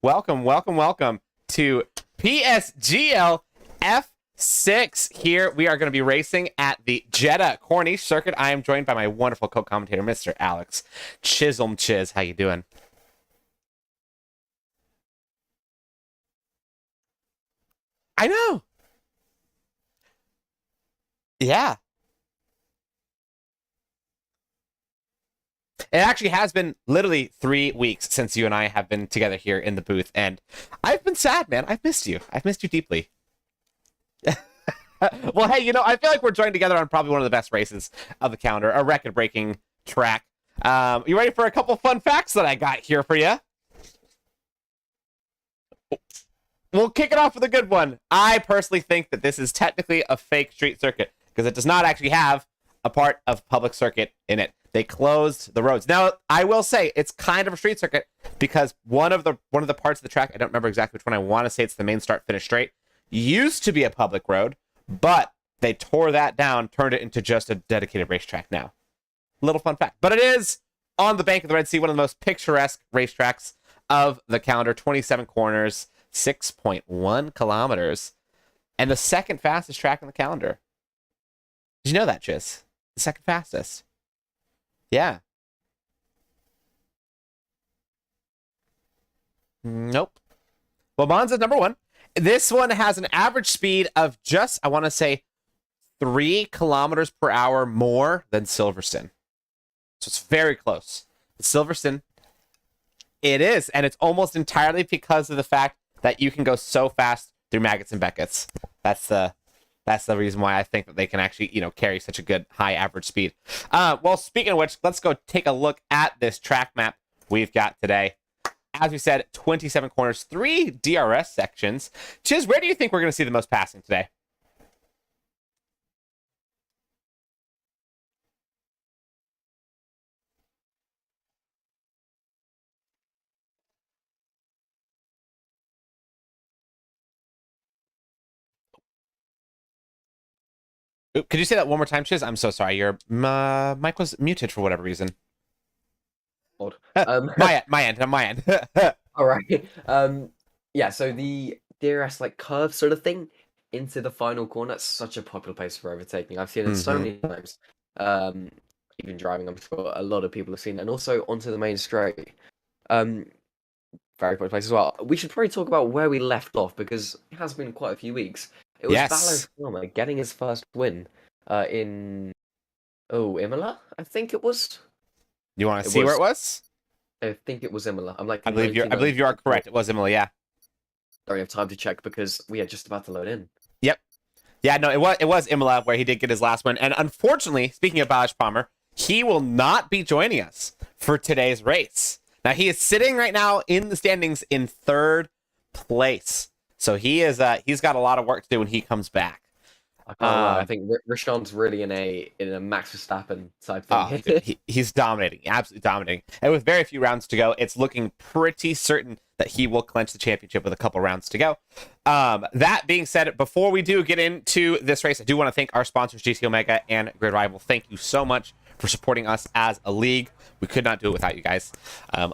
Welcome, welcome, welcome to PSGL F6. Here we are going to be racing at the Jeddah Corniche circuit. I am joined by my wonderful co-commentator, Mr. Alex Chisholm. Chiz, how you doing? I know. Yeah. It actually has been literally 3 weeks since you and I have been together here in the booth, and I've been sad, man. I've missed you. I've missed you deeply. Well, hey, I feel like we're joined together on probably one of the best races of the calendar, a record-breaking track. You ready for a couple fun facts that I got here for you? We'll kick it off with a good one. I personally think that this is technically a fake street circuit because it does not actually have a part of public circuit in it. They closed the roads. Now, I will say it's kind of a street circuit because one of the parts of the track, I don't remember exactly which one, I want to say it's the main start finish straight, used to be a public road, but they tore that down, turned it into just a dedicated racetrack now. Little fun fact. But it is on the bank of the Red Sea, one of the most picturesque racetracks of the calendar. 27 corners, 6.1 kilometers, and the second fastest track on the calendar. Did you know that, Chiz? The second fastest. Yeah. Nope. Well, Monza's number one. This one has an average speed of just, I want to say, 3 kilometers per hour more than Silverstone. So it's very close. Silverstone, it is, and it's almost entirely because of the fact that you can go so fast through Maggots and Beckett's. That's the reason why I think that they can actually, carry such a good high average speed. Well, speaking of which, let's go take a look at this track map we've got today. As we said, 27 corners, 3 DRS sections. Chiz, where do you think we're going to see the most passing today? Oop, could you say that one more time, Chiz? I'm so sorry. Your mic was muted for whatever reason. Odd. My end. All right. Yeah. So the DRS curve sort of thing into the final corner. That's such a popular place for overtaking. I've seen it so many times. Even driving, I'm sure a lot of people have seen it, and also onto the main straight. Very popular place as well. We should probably talk about where we left off because it has been quite a few weeks. It was Yes. Valor getting his first win in Imola, I think it was. You want to see where it was? I think it was Imola. I believe you are correct. It was Imola, yeah. Don't have time to check because we are just about to load in. Yep. Yeah, no, it was Imola where he did get his last win. And unfortunately, speaking of Balazs Palmer, he will not be joining us for today's race. Now, he is sitting right now in the standings in 3rd place. So he's got a lot of work to do when he comes back. I think Rashawn's really in a Max Verstappen type thing. Dude, he's dominating, absolutely dominating. And with very few rounds to go, it's looking pretty certain that he will clinch the championship with a couple rounds to go. That being said, before we do get into this race, I do want to thank our sponsors, GT Omega and Grid Rival. Thank you so much for supporting us as a league. We could not do it without you guys.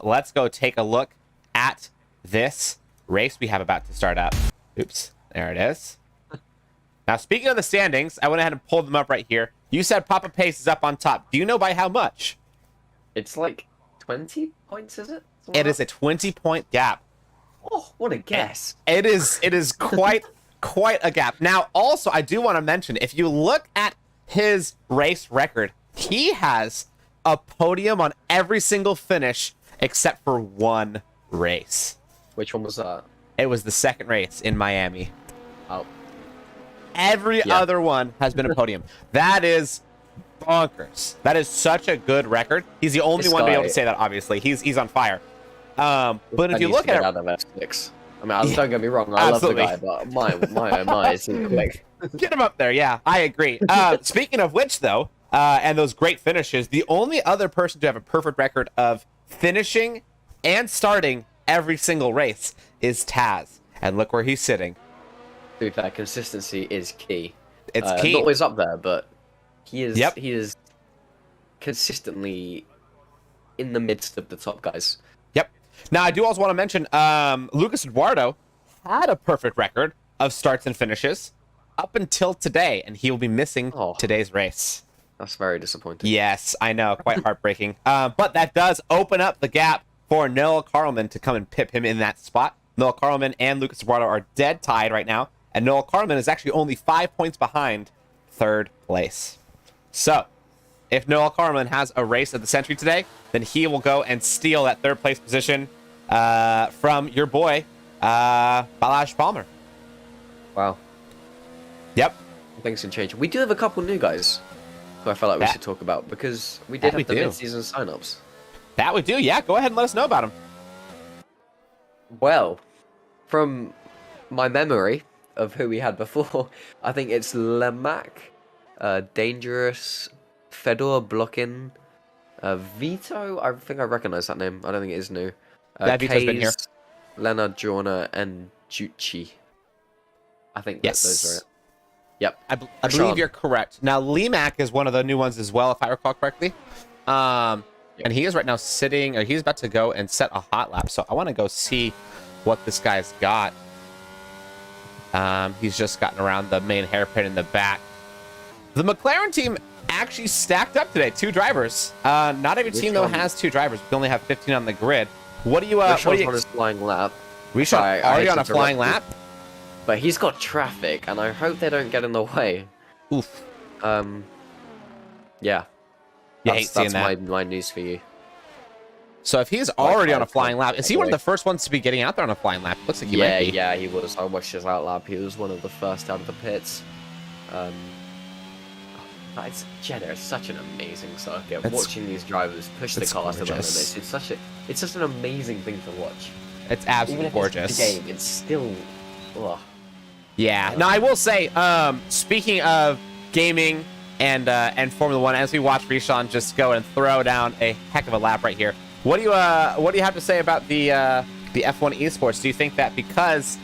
Let's go take a look at this race we have about to start up. Oops, there it is. Now, speaking of the standings, I went ahead and pulled them up right here. You said Papa Pace is up on top. Do you know by how much? It's like 20 points, is it? It is a 20-point gap. Oh, what a guess. It is quite a gap. Now, also, I do want to mention, if you look at his race record, he has a podium on every single finish except for one race. Which one was that? It was the second race in Miami. Oh. Every other one has been a podium. That is bonkers. That is such a good record. He's the only one to be able to say that, obviously. He's on fire. But if you look at it... out of F6. I mean, don't get me wrong, I love the guy, but my is he quick. Get him up there, yeah, I agree. Speaking of which, though, and those great finishes, the only other person to have a perfect record of finishing and starting every single race is Taz. And look where he's sitting. To be fair, consistency is key. It's key. Not always up there, but he is. Yep. He is consistently in the midst of the top guys. Yep. Now, I do also want to mention Lucas Eduardo had a perfect record of starts and finishes up until today, and he will be missing today's race. That's very disappointing. Yes, I know. Quite heartbreaking. But that does open up the gap for Noah Karlman to come and pip him in that spot. Noah Karlman and Lucas Eduardo are dead tied right now, and Noah Karlman is actually only 5 points behind third place. So, if Noah Karlman has a race of the century today, then he will go and steal that third place position from your boy, Balazs Palmer. Wow. Yep. Things can change. We do have a couple new guys who I felt like we should talk about, because we did have the mid-season signups. That we do, yeah. Go ahead and let us know about them. Well, from my memory of who we had before, I think it's Lemac, Dangerous, Fedor Blokhin, Vito. I think I recognize that name. I don't think it is new. Vito's been here. Leonard Jorna, and Jucci. I think those are it. Yep. I believe you're correct. Now, Lemac is one of the new ones as well, if I recall correctly. And he is right now sitting, or he's about to go and set a hot lap. So I want to go see what this guy's got. He's just gotten around the main hairpin in the back. The McLaren team actually stacked up today. 2 drivers. Not every team, though, has 2 drivers. We only have 15 on the grid. What do you... on his flying lap. Rishan already on a flying lap? But he's got traffic, and I hope they don't get in the way. Oof. Yeah. That's my news for you. So if he's already on a flying lap, is he one of the first ones to be getting out there on a flying lap? Looks like he might be. Yeah, he was. I watched his out lap. He was one of the first out of the pits. Jeddah is such an amazing circuit. Watching these drivers push the cars to the limits, it's such an amazing thing to watch. It's absolutely gorgeous. It's the game, it's still. Ugh. Yeah. Now I will say, speaking of gaming and Formula One, as we watch Rishan just go and throw down a heck of a lap right here, what do you have to say about the F1 esports? Do you think that because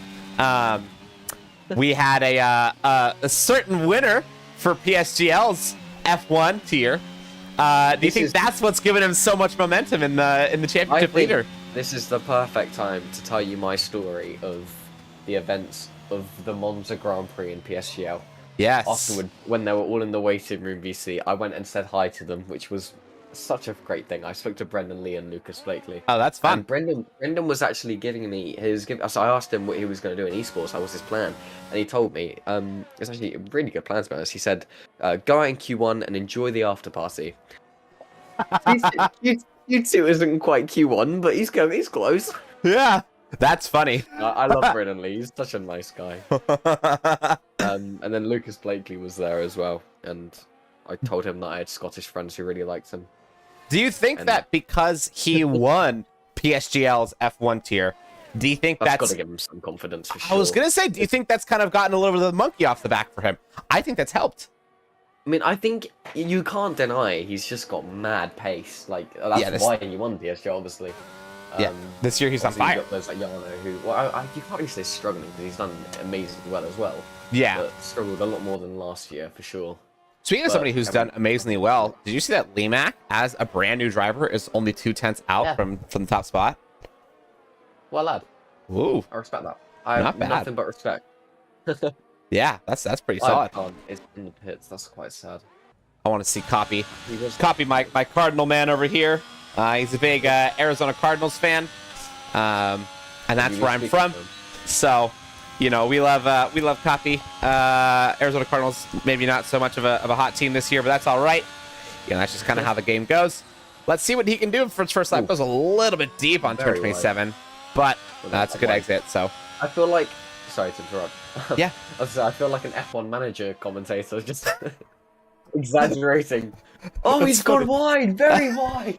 we had a certain winner for PSGL's F1 tier, do you think that's what's given him so much momentum in the championship leader? This is the perfect time to tell you my story of the events of the Monza Grand Prix in PSGL. Yes. Afterward, when they were all in the waiting room VC, I went and said hi to them, which was such a great thing. I spoke to Brendan Lee and Lucas Blakely. Oh, that's fun. And Brendan was actually giving me so I asked him what he was going to do in esports. That was his plan, and he told me it's actually a really good plan, to be honest. He said, "Go out in Q1 and enjoy the after party." Q2 isn't quite Q1, but he's close. Yeah, that's funny. I love Brendan Lee. He's such a nice guy. And then Lucas Blakely was there as well, and I told him that I had Scottish friends who really liked him. Do you think that because he won PSGL's F1 tier, do you think that's got to give him some confidence for sure? I was gonna say, do you think that's kind of gotten a little bit of the monkey off the back for him? I think that's helped. I mean, I think you can't deny he's just got mad pace. Like that's why he won PSG, obviously. This year he's on fire. Got those like Yano who, you can't really say struggling because he's done amazingly well as well. Yeah, but struggled a lot more than last year for sure. Speaking of somebody who's done amazingly well, did you see that Lemac, as a brand new driver, is only 2/10 out from the top spot? Well, lad. Ooh, I respect that. I have nothing but respect. Yeah, that's pretty solid. It's in the pits. That's quite sad. I want to see Copy. My Cardinal man over here. He's a big Arizona Cardinals fan, and that's where I'm from. So, you know, we love Copy. Arizona Cardinals, maybe not so much of a hot team this year, but that's all right. You know, that's just kind of how the game goes. Let's see what he can do for his first lap. Goes a little bit deep on turn 27, but that's a good exit. So I feel like, sorry to interrupt. Yeah, I feel like an F1 manager commentator, just exaggerating. Oh, he's gone wide, very wide.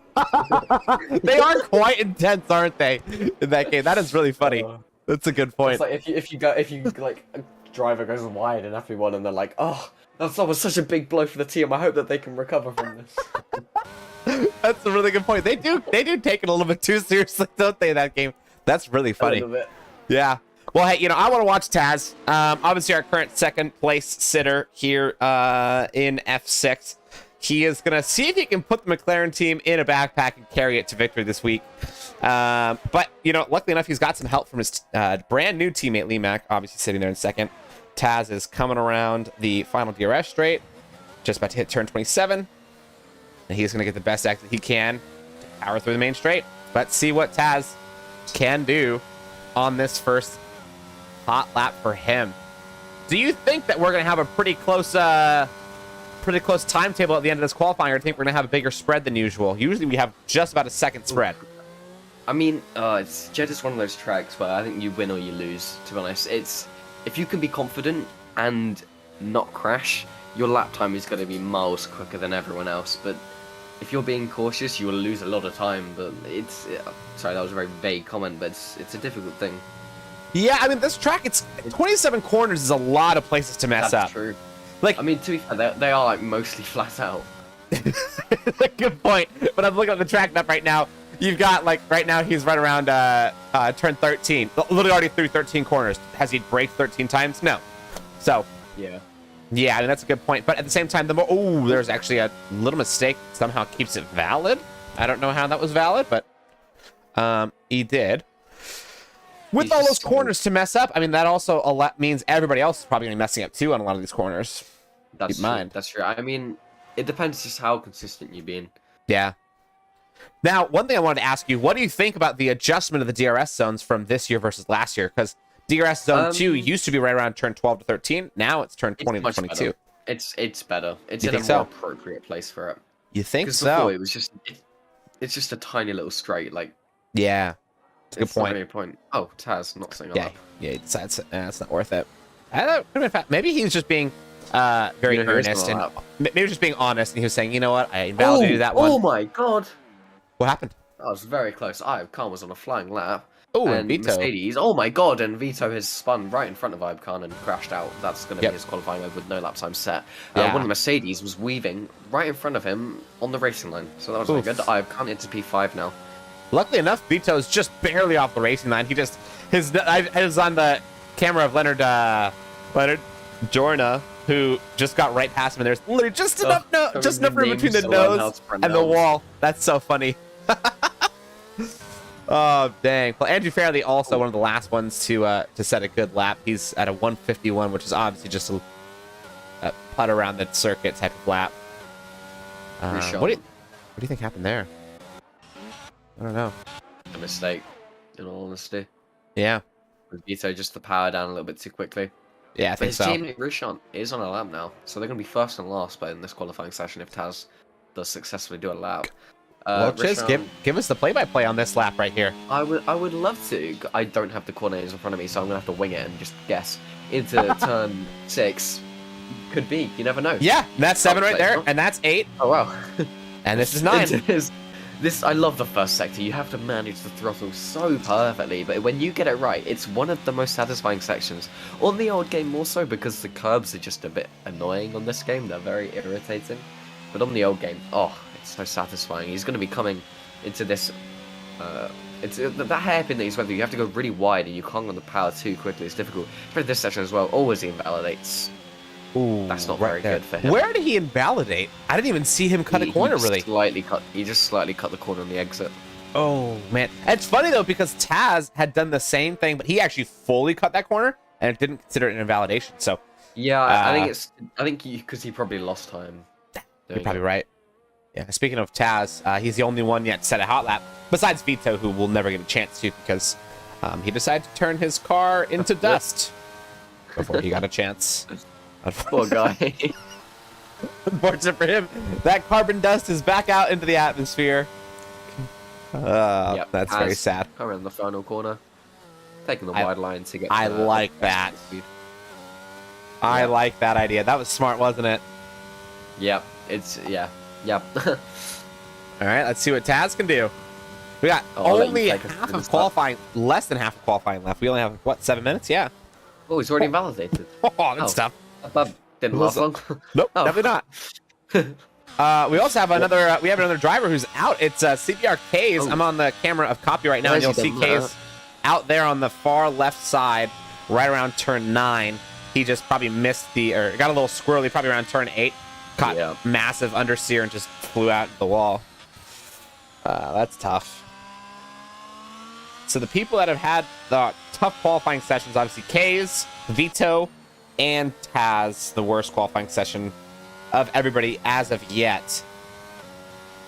They are quite intense, aren't they? In that game, that is really funny. That's a good point. It's like if you like a driver goes wide in F1 and they're like, oh, that was such a big blow for the team. I hope that they can recover from this. That's a really good point. They do take it a little bit too seriously, don't they? In that game, that's really funny. A little bit. Yeah. Well, hey, you know, I want to watch Taz. Obviously, our current second place sitter here in F6. He is going to see if he can put the McLaren team in a backpack and carry it to victory this week. But, you know, luckily enough, he's got some help from his brand new teammate, Lee Mack, obviously sitting there in second. Taz is coming around the final DRS straight, just about to hit turn 27. And he's going to get the best exit he can to power through the main straight. Let's see what Taz can do on this first hot lap for him. Do you think that we're going to have a pretty close timetable at the end of this qualifying, or do you think we're going to have a bigger spread than usual? Usually we have just about a second spread. I mean, it's Jeddah's one of those tracks where I think you win or you lose, to be honest. It's if you can be confident and not crash, your lap time is going to be miles quicker than everyone else. But if you're being cautious, you will lose a lot of time. But sorry, that was a very vague comment, but it's a difficult thing. Yeah, I mean, this track, it's 27 corners is a lot of places to mess up. That's true. Like, I mean, to be fair, they are like mostly flat out. Good point. But I'm looking at the track map right now. You've got, like, right now he's right around turn 13. Literally already through 13 corners. Has he braked 13 times? No. So, yeah, I mean, that's a good point. But at the same time, there's actually a little mistake somehow keeps it valid. I don't know how that was valid, but he did. With all those corners to mess up, I mean, that also means everybody else is probably going to be messing up too on a lot of these corners. That's true. That's true. I mean, it depends just how consistent you've been. Yeah. Now, one thing I wanted to ask you, what do you think about the adjustment of the DRS zones from this year versus last year? Because DRS zone 2 used to be right around turn 12 to 13. Now it's turn 20 to 22. Better. It's better. It's in a more appropriate place for it. You think so? Before it was it's just a tiny little straight, like. Yeah. It's a good point. Not really a point. Oh, Taz not saying a lot. Yeah, he decides it's not worth it. I thought maybe he was just being very earnest and maybe just being honest, and he was saying, you know what, I invalidated that one. Oh my god! What happened? That was very close. Khan was on a flying lap. Oh, and Vito. Mercedes. Oh my god! And Vito has spun right in front of Khan and crashed out. That's going to be his qualifying mode with no lap time set. One of the Mercedes was weaving right in front of him on the racing line, so that was really good. Khan into P5 now. Luckily enough, Vito's just barely off the racing line. I was on the camera of Leonard Jorna, who just got right past him, and there's literally just enough room between the nose and the wall. That's so funny. Oh, dang. Well, Andrew Fairley also one of the last ones to set a good lap. He's at a 151, which is obviously just a putt around the circuit type of lap. What do you think happened there? I don't know. A mistake, in all honesty. Yeah. With Vito just to power down a little bit too quickly. Yeah, I think so. But his teammate Rushant is on a lap now, so they're going to be first and last in this qualifying session if Taz does successfully do a lap. Well, Chiz, give us the play-by-play on this lap right here. I would love to. I don't have the coordinators in front of me, so I'm going to have to wing it and just guess. Into turn 6. Could be. You never know. Yeah, that's 7 right there, and that's 8. Oh, wow. And this is 9. I love the first sector. You have to manage the throttle so perfectly, but when you get it right, it's one of the most satisfying sections. On the old game more so because the curbs are just a bit annoying on this game. They're very irritating. But on the old game, it's so satisfying. He's going to be coming into this... it's that hairpin that he's went through. You have to go really wide and you can't go on the power too quickly. It's difficult. But this section as well, always he invalidates. Ooh, that's not very good for him. Where did he invalidate? I didn't even see him cut a corner, really. He just slightly cut the corner on the exit. Oh, man. It's funny, though, because Taz had done the same thing, but he actually fully cut that corner, and it didn't consider it an invalidation, so... Yeah, I think because he probably lost time. You're probably right. Yeah, speaking of Taz, he's the only one yet to set a hot lap, besides Vito, who will never get a chance to, because he decided to turn his car into dust before he got a chance. Poor guy. Unfortunate for him, that carbon dust is back out into the atmosphere. That's very sad. Around the final corner, taking the wide line to get. I like that. I like that idea. That was smart, wasn't it? Yep. Yep. All right, let's see what Taz can do. We got only half of qualifying, less than half of qualifying left. We only have what, 7 minutes? Yeah. Oh, he's already invalidated. Oh, that's tough. That didn't last long. Nope, definitely not. We also have another driver who's out. It's CBR K's. I'm on the camera of copy right now, and you'll see K's out there on the far left side, right around turn 9. He just probably missed got a little squirrely, probably around turn 8. Caught massive understeer and just flew out the wall. That's tough. So the people that have had the tough qualifying sessions, obviously Kays, Vito, and Taz, the worst qualifying session of everybody as of yet.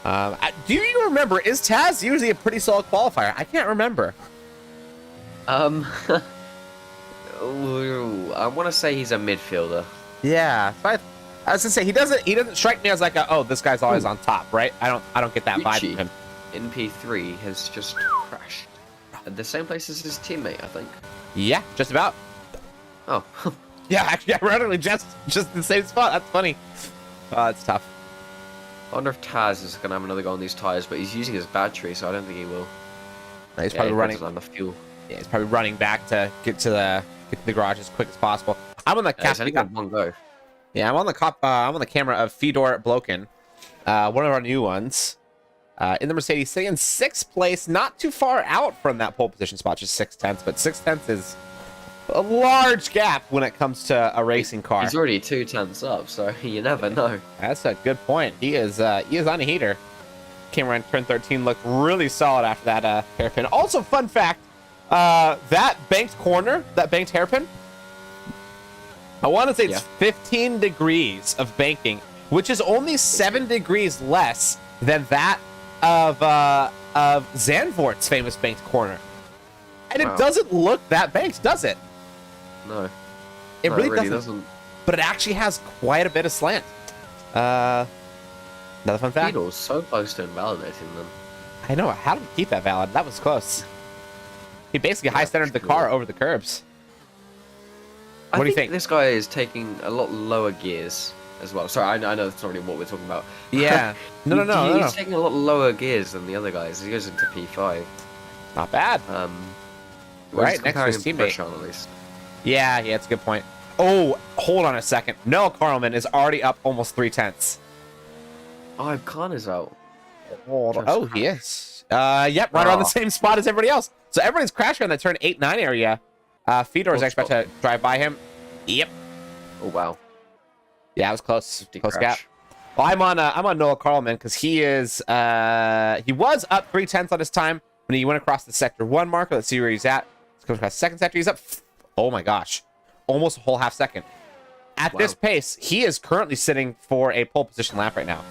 Do you remember, is Taz usually a pretty solid qualifier? I can't remember. Ooh, I want to say he's a midfielder. Yeah, but I was gonna say he doesn't strike me as like a, oh, this guy's always on top, right? I don't get that vibe from him. In P3 has just crashed at the same place as his teammate, I think. Yeah, just about. Oh. Yeah, actually, ironically, just the same spot. That's funny. It's tough. I wonder if Taz is going to have another go on these tires, but he's using his battery, so I don't think he will. No, he's probably running on the fuel. Yeah, he's probably running back to get to the garage as quick as possible. I'm on the He's only got one go. Yeah, I'm on the camera of Fedor Blokin, one of our new ones. In the Mercedes, sitting in 6th place, not too far out from that pole position spot, just 6/10, but 6/10 is a large gap when it comes to a racing car. He's already 2/10 up, so you never know. That's a good point. He is on a heater. Came around turn 13, looked really solid after that hairpin. Also, fun fact, that banked corner, that banked hairpin, I want to say it's 15 degrees of banking, which is only 7 degrees less than that of Zandvoort's famous banked corner. And it doesn't look that banked, does it? No. It really doesn't. But it actually has quite a bit of slant. Another fun fact. Fedor's so close to invalidating them. I know. How did he keep that valid? That was close. He basically high-centered the car over the curbs. What do you think? This guy is taking a lot lower gears as well. Sorry, I know that's not really what we're talking about. Yeah. No. He's taking a lot lower gears than the other guys. He goes into P5. Not bad. Right next to his teammate. On, at least. Yeah, it's a good point. Oh, hold on a second. Noah Karlman is already up almost 3/10. Oh, Khan is out. Oh, he is. Yep, right around the same spot as everybody else. So everybody's crashing on that turn 8-9 area. Fedor is actually about to drive by him. Yep. Oh wow. Yeah, it was close. Close gap. Well, I'm on Noah Karlman because he was up 3/10 on his time when he went across the sector 1 marker. Let's see where he's at. He's coming across the second sector. He's up. Oh my gosh, almost a whole half second. At this pace, he is currently sitting for a pole position lap right now.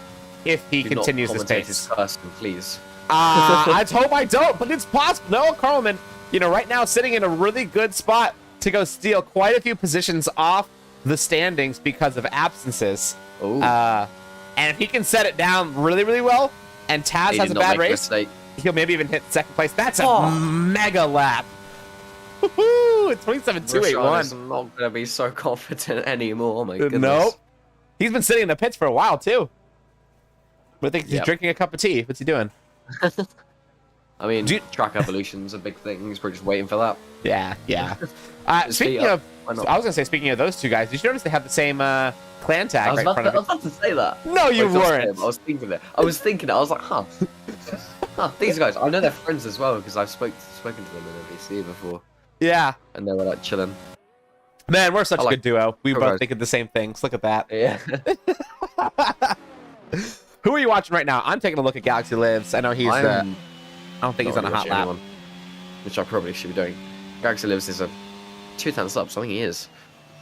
If he continues this pace. His person, please. Let's hope I don't, but it's possible. Noah Karlman, right now sitting in a really good spot to go steal quite a few positions off the standings because of absences. Ooh. And if he can set it down really, really well, and Taz has a bad race, he'll maybe even hit 2nd place. That's a mega lap. Woohoo! It's 27.281. is not going to be so confident anymore. Oh my goodness. Nope. He's been sitting in the pits for a while, too. I think he's drinking a cup of tea. What's he doing? I mean, track evolution's a big thing. He's probably just waiting for that. Yeah. Speaking of, I was going to say, speaking of those two guys, did you notice they have the same clan tag right in front of it? I was about to say that. No, you weren't. I was thinking it. I was like, huh, these guys. I know they're friends as well because I've spoken to them in a VC before. Yeah. And they were like chilling. Man, we're such a good duo. We both think of the same things. Look at that. Yeah. Who are you watching right now? I'm taking a look at Galaxy Lives. I know he's. I don't think he's on a hot lap. Which I probably should be doing. Galaxy Lives is a 2/10 up, so I think he is.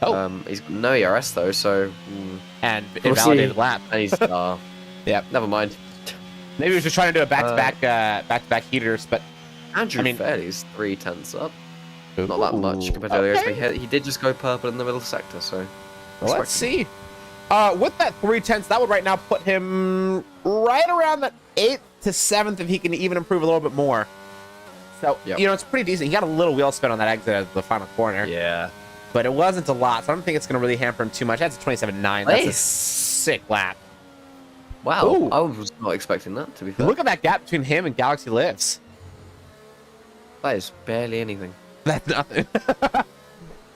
Oh. He's got no ERS though, so. And invalidated lap. And he's. Yep. Never mind. Maybe he was just trying to do a back-to-back heaters, but. Andrew Fairley's 3/10 up. Ooh. Not that much compared to the others. He did just go purple in the middle sector, so. Well, let's see. With that 3/10, that would right now put him right around the 8th to 7th if he can even improve a little bit more. So, it's pretty decent. He got a little wheel spin on that exit of the final corner. Yeah. But it wasn't a lot, so I don't think it's going to really hamper him too much. That's a 27.9. That's a sick lap. Wow. Ooh. I was not expecting that, to be fair. Look at that gap between him and Galaxy Lives. That is barely anything. That's nothing.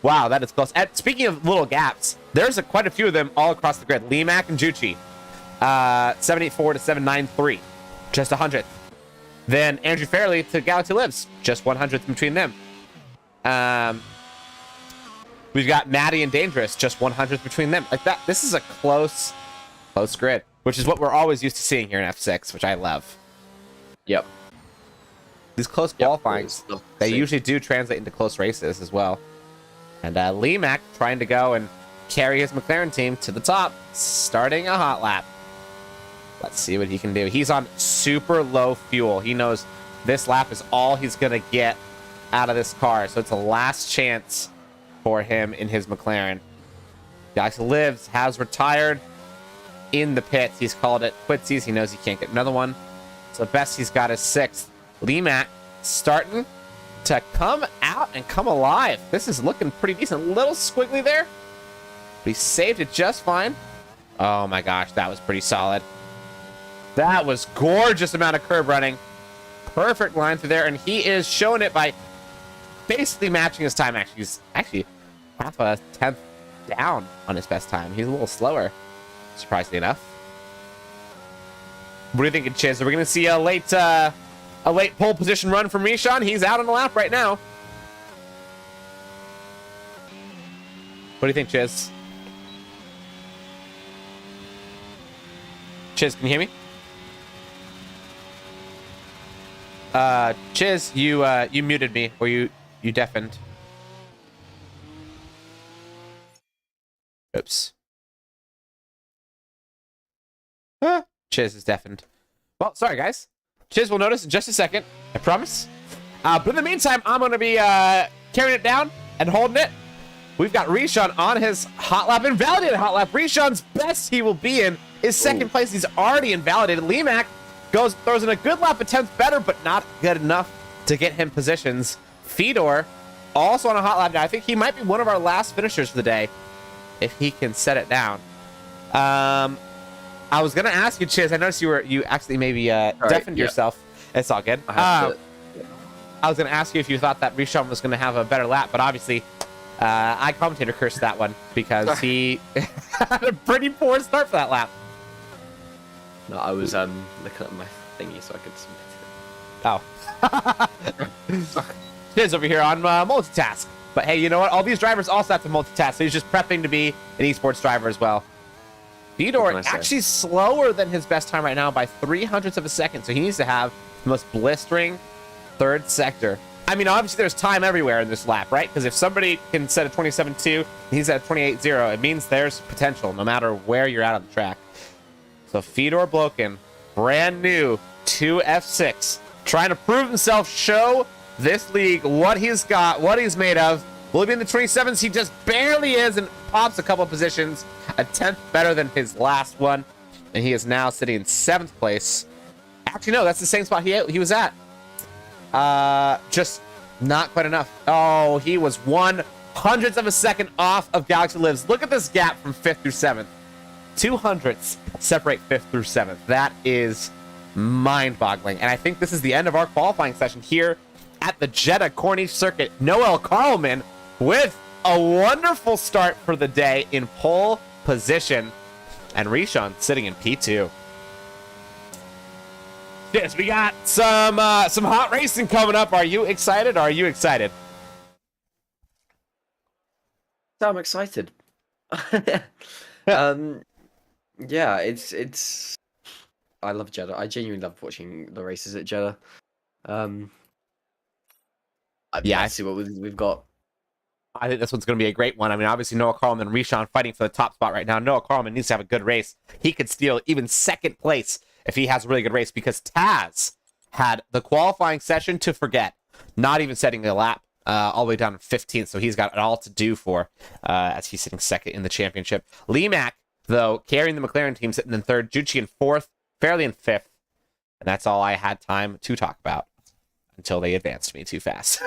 Wow, that is close. And speaking of little gaps, there's quite a few of them all across the grid. Limac and Juchi, 784 to 793, just 100th. Then Andrew Fairley to Galaxy Lives, just 100th between them. We've got Maddie and Dangerous, just 100th between them. Like that, this is a close grid, which is what we're always used to seeing here in F6, which I love. Yep. These close qualifyings, they usually do translate into close races as well. And Lemak trying to go and carry his McLaren team to the top, starting a hot lap. Let's see what he can do. He's on super low fuel. He knows this lap is all he's going to get out of this car. So it's a last chance for him in his McLaren. Galaxy Lives has retired in the pits. He's called it quitsies. He knows he can't get another one. So best he's got is 6th. Lemak starting to come out and come alive. This is looking pretty decent. A little squiggly there, but he saved it just fine. Oh my gosh, that was pretty solid. That was gorgeous amount of curb running. Perfect line through there, and he is showing it by basically matching his time. Actually, he's actually half a tenth down on his best time. He's a little slower, surprisingly enough. What do you think, Chiz? Are we going to see a late pole position run from Rishon? He's out on the lap right now. What do you think, Chiz? Chiz, can you hear me? Chiz, you muted me, or you deafened. Oops. Chiz is deafened. Well, sorry guys. Chiz will notice in just a second, I promise. But in the meantime, I'm going to be carrying it down and holding it. We've got Rishon on his hot lap, invalidated hot lap. Rishon's best he will be in is second place. He's already invalidated. Lemak throws in a good lap, a 10th better, but not good enough to get him positions. Fedor also on a hot lap now. I think he might be one of our last finishers for the day if he can set it down. I was gonna ask you, Chiz. I noticed you actually maybe deafened yourself. It's all good. I was gonna ask you if you thought that Rishon was gonna have a better lap, but obviously, I commentator cursed that one because he had a pretty poor start for that lap. No, I was looking at my thingy so I could submit it. Oh. Chiz over here on multitask. But hey, you know what? All these drivers also have to multitask, so he's just prepping to be an esports driver as well. Fedor actually slower than his best time right now by 0.03 of a second, so he needs to have the most blistering third sector. I mean, obviously there's time everywhere in this lap, right? Because if somebody can set a 27.2 and he's at a 28.0, it means there's potential no matter where you're at on the track. So Fedor Blokin, brand new 2F6, trying to prove himself, show this league what he's got, what he's made of. Will he be in the 27s? He just barely is and pops a couple of positions. A 10th better than his last one. And he is now sitting in 7th place. Actually, no, that's the same spot he was at. Just not quite enough. Oh, he was 1/100th of a second off of Galaxy Lives. Look at this gap from 5th through 7th. 200ths separate 5th through 7th. That is mind-boggling. And I think this is the end of our qualifying session here at the Jeddah Corniche Circuit. Noel Karlman with a wonderful start for the day in pole position. And Rishon sitting in P2. Yes, we got some hot racing coming up. Are you excited? Are you excited? So I'm excited. Yeah, it's. I love Jeddah. I genuinely love watching the races at Jeddah. Yeah, I see what we've got. I think this one's going to be a great one. I mean, obviously Noah Karlman and Rishon fighting for the top spot right now. Noah Karlman needs to have a good race. He could steal even 2nd place if he has a really good race, because Taz had the qualifying session to forget, not even setting a lap all the way down to 15th, so he's got it all to do for as he's sitting 2nd in the championship. Lemak, though, carrying the McLaren team, sitting in 3rd, Jucci in 4th, Fairley in 5th, and that's all I had time to talk about until they advanced me too fast.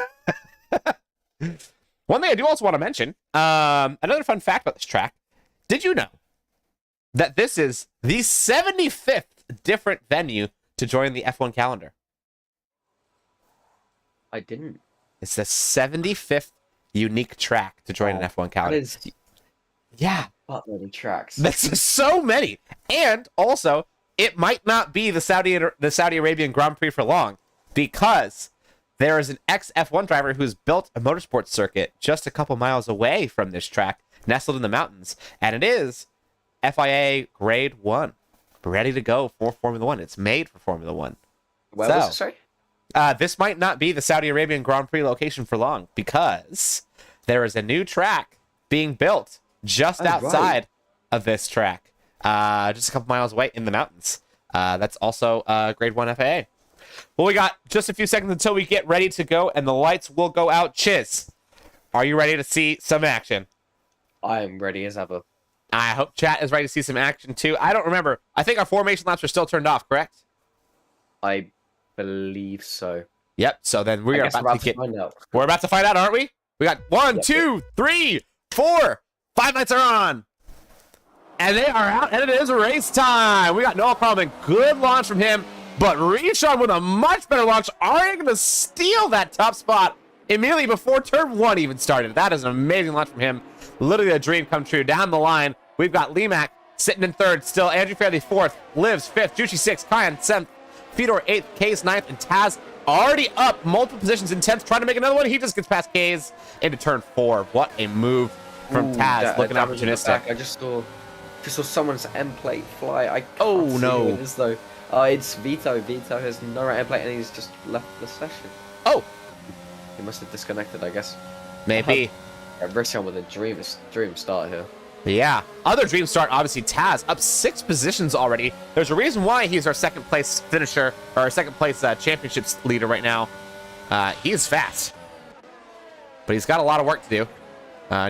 One thing I do also want to mention, another fun fact about this track. Did you know that this is the 75th different venue to join the F1 calendar? I didn't. It's the 75th unique track to join an F1 calendar. That is, yeah. many tracks. That's so many. And also, it might not be the Saudi Arabian Grand Prix for long, because there is an ex-F1 driver who's built a motorsports circuit just a couple miles away from this track, nestled in the mountains, and it is FIA Grade 1, ready to go for Formula 1. It's made for Formula 1. Where was it, sorry? This might not be the Saudi Arabian Grand Prix location for long because there is a new track being built just outside of this track, just a couple miles away in the mountains. That's also Grade 1 FAA. Well, we got just a few seconds until we get ready to go, and the lights will go out. Chiz, are you ready to see some action? I am ready as ever. I hope chat is ready to see some action, too. I don't remember. I think our formation laps are still turned off, correct? I believe so. Yep, so then we are about to find out. We're about to find out, aren't we? We got 1, 2, 3, 4. 5 lights are on. And they are out, and it is race time. We got Noah Carlman. Good launch from him. But Rishon with a much better launch. Are you going to steal that top spot immediately before turn 1 even started? That is an amazing launch from him. Literally a dream come true. Down the line, we've got Limac sitting in 3rd still. Andrew Fairley 4th. Livs 5th. Juicy 6th. Kyan 7th. Fedor 8th. Case 9th. And Taz already up multiple positions in 10th. Trying to make another one. He just gets past Case into turn 4. What a move from Taz. Looking opportunistic. I just saw someone's end plate fly. I can't Oh, see no. who it is, though. It's Vito. Vito has no right end plate, and he's just left the session. Oh, He must have disconnected, I guess. maybe. Yeah, Rishon with a dream start here. Yeah. Other dream start, obviously, Taz up 6 positions already. There's a reason why he's our 2nd place finisher, or our 2nd place championships leader right now. He is fast, but he's got a lot of work to do.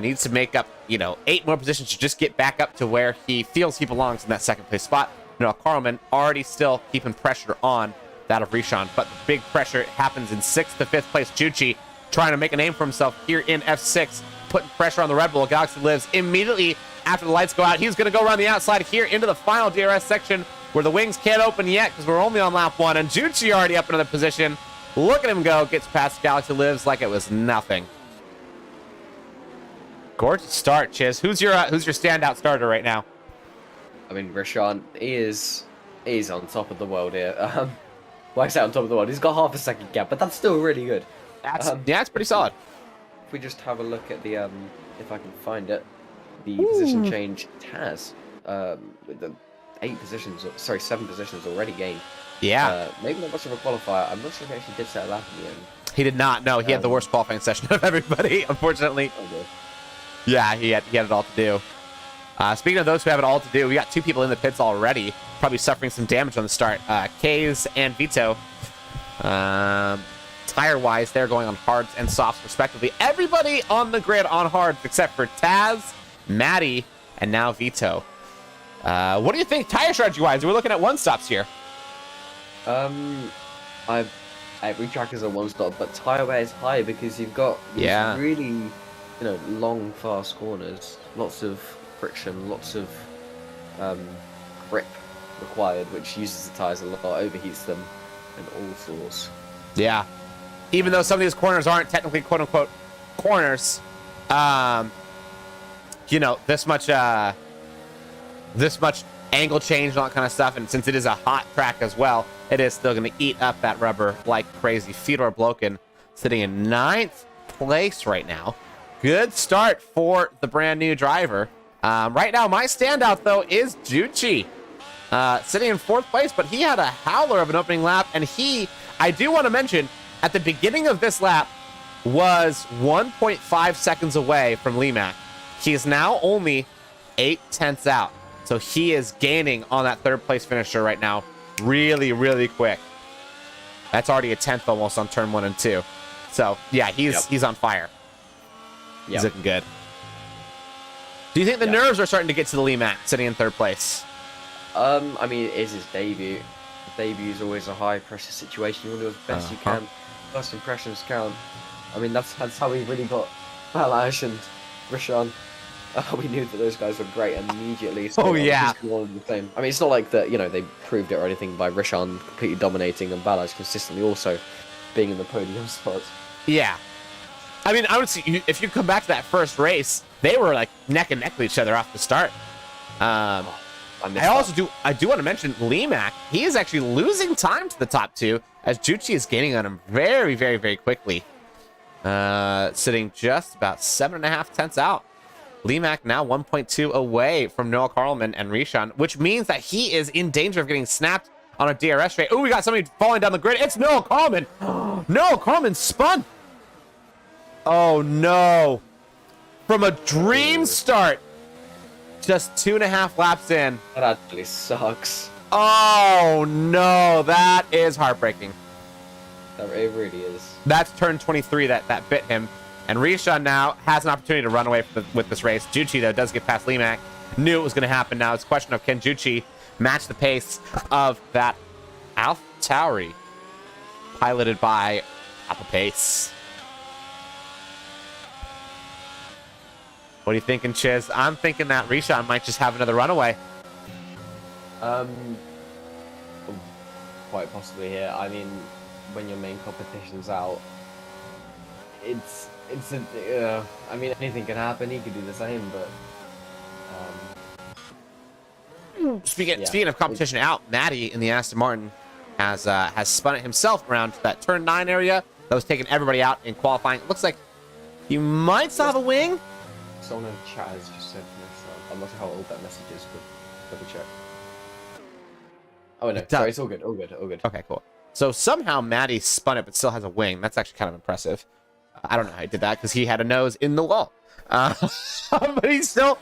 Needs to make up, 8 more positions to just get back up to where he feels he belongs in that 2nd place spot. Noah Carlman already still keeping pressure on that of Rishon, but the big pressure happens in 6th to 5th place. Juchi trying to make a name for himself here in F6, putting pressure on the Red Bull. Galaxy Lives immediately after the lights go out. He's going to go around the outside here into the final DRS section where the wings can't open yet because we're only on lap 1, and Juchi already up into the position. Look at him go, gets past Galaxy Lives like it was nothing. Gorgeous start, Chiz. Who's your standout starter right now? I mean, Rishon is on top of the world here. Well, I say on top of the world. He's got half a second gap, but that's still really good. That's pretty solid. If we just have a look at the if I can find it, the position change Taz, with the 7 positions already gained. Yeah. Maybe not much of a qualifier. I'm not sure if he actually did set a lap in the end. He did not. No, he had the worst qualifying session of everybody, unfortunately. Okay. Yeah, he had it all to do. Speaking of those who have it all to do, we got 2 people in the pits already, probably suffering some damage on the start. Kays and Vito. Tire-wise, they're going on hards and softs, respectively. Everybody on the grid on hards except for Taz, Maddie, and now Vito. What do you think tire strategy-wise? We're looking at 1-stops here. Every track is a 1-stop, but tire wear is high because you've got these really, long, fast corners, lots of friction, lots of grip required, which uses the tires a lot, overheats them, and all sorts. Yeah. Even though some of these corners aren't technically quote-unquote corners, this much angle change and all that kind of stuff, and since it is a hot track as well, it is still going to eat up that rubber like crazy. Fedor Bloken sitting in 9th place right now. Good start for the brand new driver. Right now, my standout, though, is Juchi. Sitting in 4th place, but he had a howler of an opening lap, and I do want to mention, at the beginning of this lap, was 1.5 seconds away from Limac. He is now only 0.8 out. So he is gaining on that 3rd place finisher right now really, really quick. That's already a 10th almost on turn 1 and 2. So, yeah, he's on fire. He's looking good. Do you think the nerves are starting to get to the Limac sitting in 3rd place? I mean, it is his debut. Debut is always a high-pressure situation. You want to do as best you can. First impressions count. I mean, that's how we really got Balash and Rishon. We knew that those guys were great immediately. So Oh, yeah. The same. I mean, it's not like that, they proved it or anything by Rishon completely dominating and Balash consistently also being in the podium spots. Yeah. I mean, I would say, if you come back to that first race, they were like neck and neck with each other off the start. I do want to mention Limac. He is actually losing time to the top 2 as Juchi is gaining on him very, very, very quickly. Sitting just about 7.5 tenths out. Limac now 1.2 away from Noah Carlman and Rishon, which means that he is in danger of getting snapped on a DRS straight. Oh, we got somebody falling down the grid. It's Noah Carmen. Noah Carmen spun. Oh, no. From a dream start. Just 2.5 laps in. That actually sucks. Oh, no. That is heartbreaking. It really is. That's turn 23 that bit him. And Rishon now has an opportunity to run away with this race. Juchi, though, does get past Limac. Knew it was going to happen. Now it's a question of can Juchi match the pace of that Alpha Tauri piloted by Papa Pace. What are you thinking, Chiz? I'm thinking that Rishon might just have another runaway. Quite possibly here. I mean, when your main competition's out, I mean, anything can happen. He could do the same, but Speaking of competition out, Matty in the Aston Martin has spun it himself around that turn 9 area that was taking everybody out in qualifying. It looks like he might still have a wing. Someone in the chat has just said this. I'm not sure how old that message is, but double check. Oh no, sorry, it's all good, all good, all good. Okay, cool. So somehow Matty spun it, but still has a wing. That's actually kind of impressive. I don't know how he did that because he had a nose in the wall. But he's still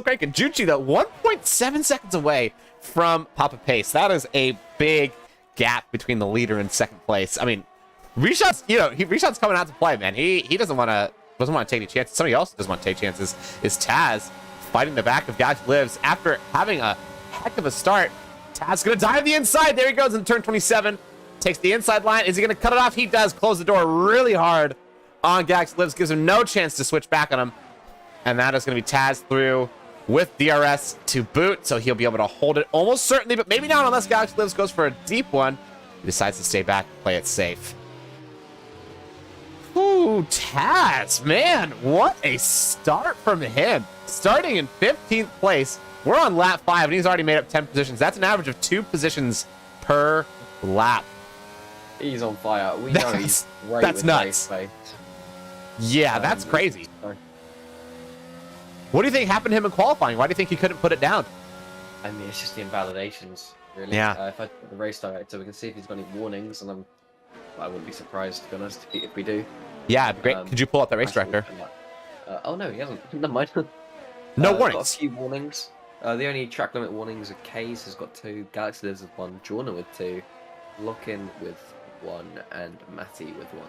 cranking. Juchi, though, 1.7 seconds away from Papa Pace. That is a big gap between the leader and second place. I mean, Rishon's coming out to play, man. He doesn't want to take any chances. Somebody else doesn't want to take chances. Is Taz fighting the back of Galaxy Lives after having a heck of a start. Taz gonna dive the inside. There he goes in turn 27. Takes the inside line. Is he gonna cut it off? He does. Close the door really hard on Galaxy Lives. Gives him no chance to switch back on him. And that is gonna be Taz through with DRS to boot. So he'll be able to hold it almost certainly, but maybe not unless Galaxy Lives goes for a deep one. He decides to stay back and play it safe. Ooh, Taz, man, what a start from him. Starting in 15th place. We're on lap 5, and he's already made up 10 positions. That's an average of 2 positions per lap. He's on fire. We know he's right. That's nuts. Yeah, that's crazy. Sorry. What do you think happened to him in qualifying? Why do you think he couldn't put it down? I mean, it's just the invalidations, really. Yeah. If I put the race director, we can see if he's got any warnings, and I wouldn't be surprised, to be honest, if we do. Yeah, it'd be great. Could you pull up that race director? Oh, no, he hasn't. Never mind. No Got warnings. a few warnings. The only track limit warnings are Case has got 2, Galaxy Lives with 1, Jorna with 2, Lock-in with 1, and Matty with 1.